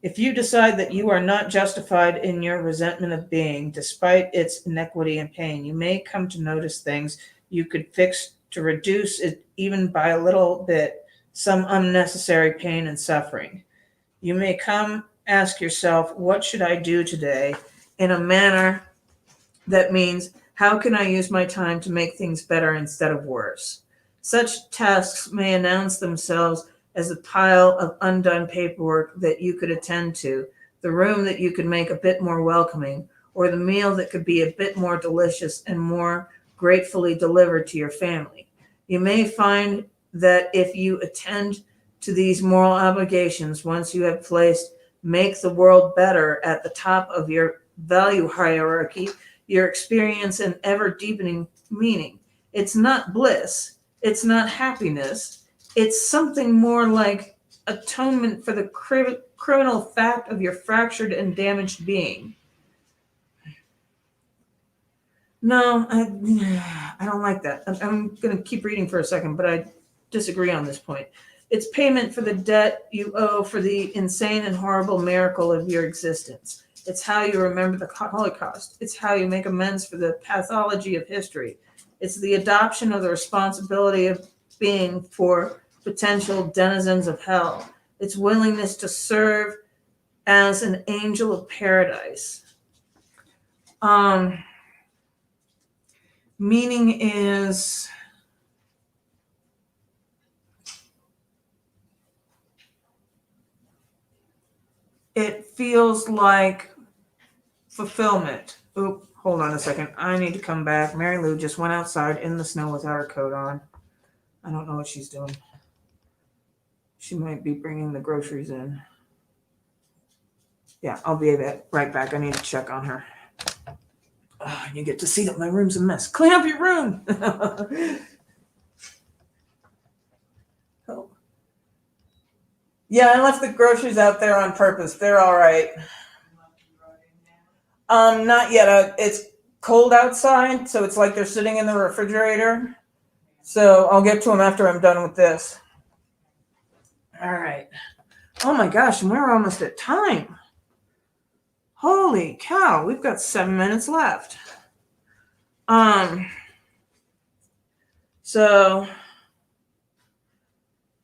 If you decide that you are not justified in your resentment of being, despite its inequity and pain, you may come to notice things you could fix to reduce it even by a little bit, some unnecessary pain and suffering. You may come ask yourself, what should I do today, in a manner that means, how can I use my time to make things better instead of worse? Such tasks may announce themselves as a pile of undone paperwork that you could attend to, the room that you could make a bit more welcoming, or the meal that could be a bit more delicious and more gratefully delivered to your family. You may find that if you attend to these moral obligations, once you have placed make the world better at the top of your value hierarchy, you experience an ever deepening meaning. It's not bliss, it's not happiness, it's something more like atonement for the criminal fact of your fractured and damaged being. No, I don't like that. I'm going to keep reading for a second, but I disagree on this point. It's payment for the debt you owe for the insane and horrible miracle of your existence. It's how you remember the Holocaust. It's how you make amends for the pathology of history. It's the adoption of the responsibility of being for potential denizens of hell. It's willingness to serve as an angel of paradise. Meaning is it feels like fulfillment. Oop, hold on a second. I need to come back. Mary Lou just went outside in the snow without her coat on. I don't know what she's doing. She might be bringing the groceries in. Yeah, I'll be right back. I need to check on her. Oh, you get to see that my room's a mess. Clean up your room. Oh. Yeah, I left the groceries out there on purpose. They're all right. Not yet. It's cold outside, so it's like they're sitting in the refrigerator. So I'll get to them after I'm done with this. All right. Oh my gosh, and we're almost at time. Holy cow, we've got 7 minutes left. So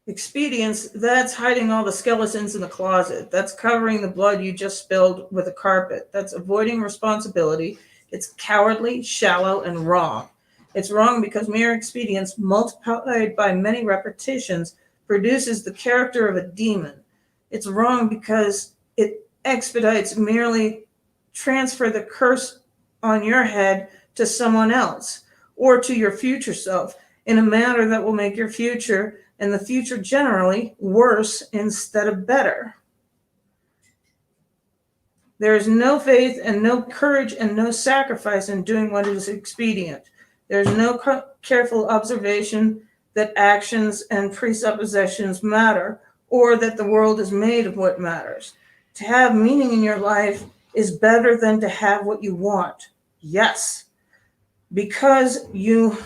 expedience, that's hiding all the skeletons in the closet. That's covering the blood you just spilled with a carpet. That's avoiding responsibility. It's cowardly, shallow, and wrong. It's wrong because mere expedience multiplied by many repetitions produces the character of a demon. It's wrong because it expedites merely transfer the curse on your head to someone else or to your future self in a manner that will make your future and the future generally worse instead of better. There is no faith and no courage and no sacrifice in doing what is expedient. There is no careful observation that actions and presuppositions matter or that the world is made of what matters. To have meaning in your life is better than to have what you want. Yes, because you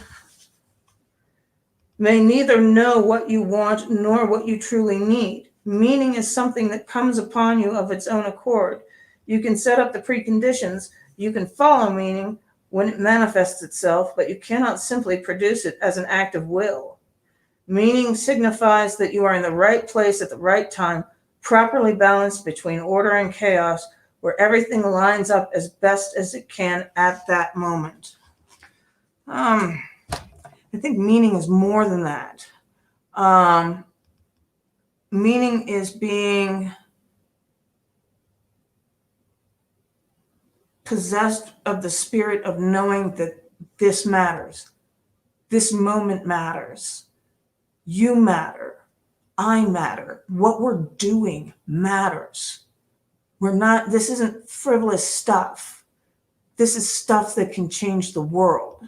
may neither know what you want nor what you truly need. Meaning is something that comes upon you of its own accord. You can set up the preconditions. You can follow meaning when it manifests itself, but you cannot simply produce it as an act of will. Meaning signifies that you are in the right place at the right time, properly balanced between order and chaos, where everything lines up as best as it can at that moment. I think meaning is more than that. Meaning is being possessed of the spirit of knowing that this matters. This moment matters. You matter. I matter. What we're doing matters. This isn't frivolous stuff. This is stuff that can change the world.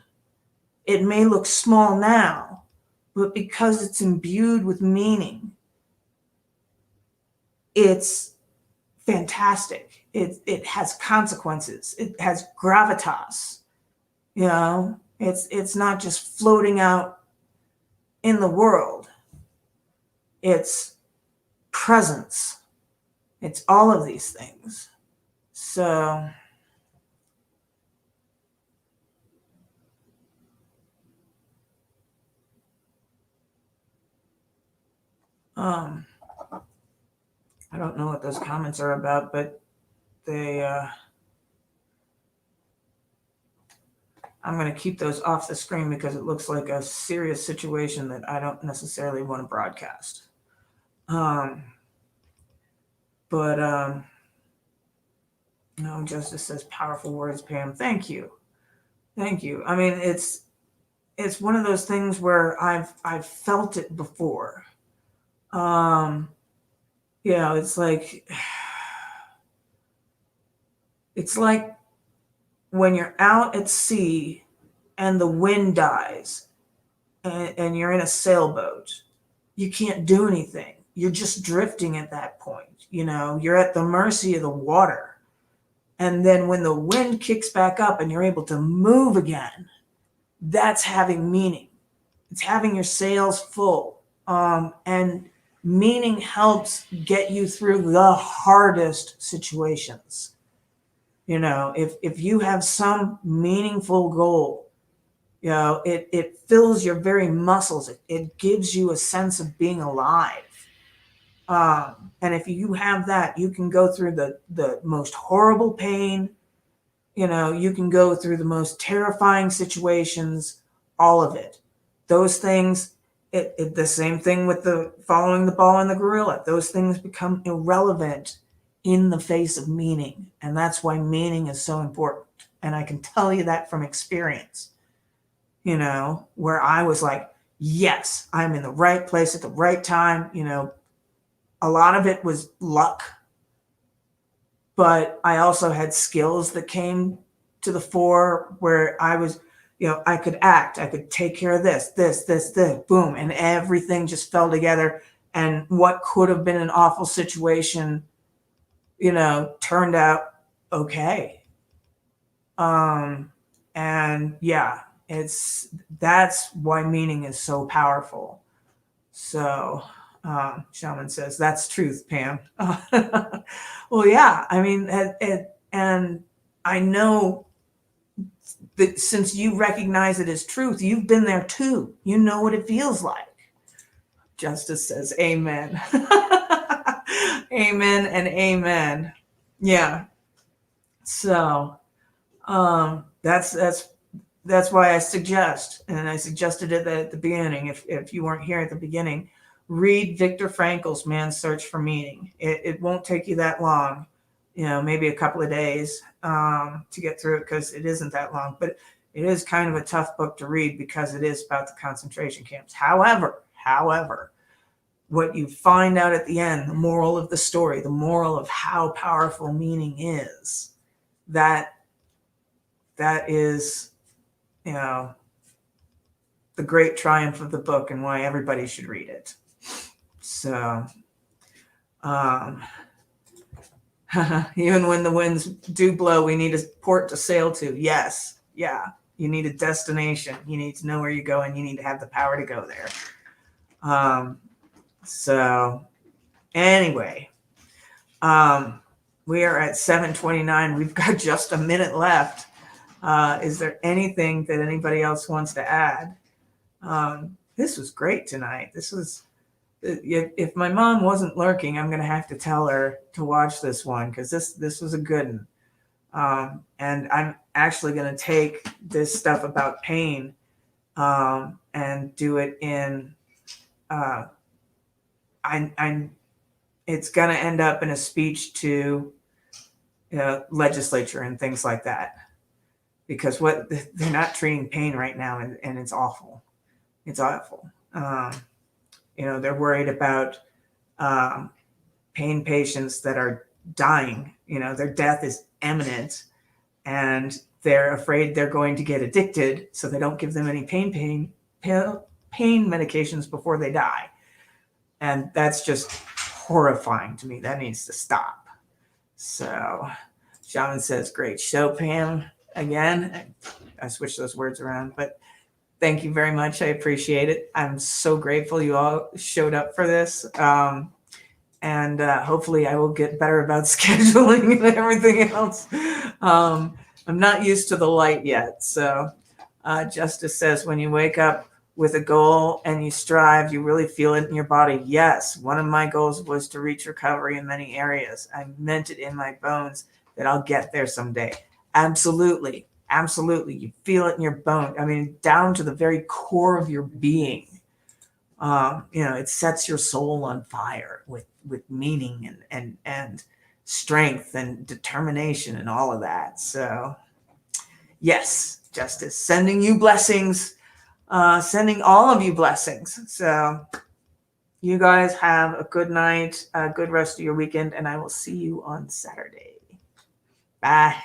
It may look small now, but because it's imbued with meaning, it's fantastic. It has consequences. It has gravitas. You know, it's not just floating out in the world. It's presence. It's all of these things. So I don't know what those comments are about, but they I'm going to keep those off the screen because it looks like a serious situation that I don't necessarily want to broadcast. No, Justice says powerful words, Pam. Thank you. Thank you. I mean, it's one of those things where I've felt it before. It's like when you're out at sea and the wind dies and you're in a sailboat, you can't do anything. You're just drifting at that point. You're at the mercy of the water. And then when the wind kicks back up and you're able to move again, that's having meaning. It's having your sails full. And meaning helps get you through the hardest situations. If you have some meaningful goal, it fills your very muscles. It gives you a sense of being alive. And if you have that, you can go through the most horrible pain. You can go through the most terrifying situations, all of it. Those things, the same thing with the following the ball and the gorilla. Those things become irrelevant in the face of meaning. And that's why meaning is so important. And I can tell you that from experience, where I was like, yes, I'm in the right place at the right time. A lot of it was luck, but I also had skills that came to the fore where I was, I could act, I could take care of this, boom, and everything just fell together. And what could have been an awful situation, turned out okay. And yeah, that's why meaning is so powerful. So Shaman says, that's truth, Pam. Well, yeah, I mean, and I know that since you recognize it as truth, you've been there too. You know what it feels like. Justice says, amen. Amen and amen. Yeah. So that's why I suggest, and I suggested it at the beginning, if you weren't here at the beginning, read Viktor Frankl's Man's Search for Meaning. It won't take you that long, maybe a couple of days to get through it, because it isn't that long, but it is kind of a tough book to read because it is about the concentration camps. However, what you find out at the end, the moral of the story, the moral of how powerful meaning is, that is, the great triumph of the book and why everybody should read it. So, even when the winds do blow, we need a port to sail to. Yes. Yeah. You need a destination. You need to know where you're going. You need to have the power to go there. So anyway, we are at 7:29. We've got just a minute left. Is there anything that anybody else wants to add? This was great tonight. If my mom wasn't lurking, I'm going to have to tell her to watch this one, because this was a good one. And I'm actually going to take this stuff about pain and do it in, it's going to end up in a speech to legislature and things like that, because they're not treating pain right now, and it's awful. It's awful. They're worried about pain patients that are dying. Their death is imminent, and they're afraid they're going to get addicted, so they don't give them any pain medications before they die. And that's just horrifying to me. That needs to stop. So Shaman says, great show, Pam. Again, I switched those words around, but thank you very much. I appreciate it. I'm so grateful you all showed up for this. hopefully I will get better about scheduling and everything else. I'm not used to the light yet. So Justice says, when you wake up with a goal and you strive, you really feel it in your body. Yes, one of my goals was to reach recovery in many areas. I meant it in my bones that I'll get there someday. Absolutely. Absolutely. You feel it in your bone. I mean, down to the very core of your being. It sets your soul on fire with meaning and strength and determination and all of that. So yes, Justice, sending you blessings, sending all of you blessings. So you guys have a good night, a good rest of your weekend, and I will see you on Saturday. Bye.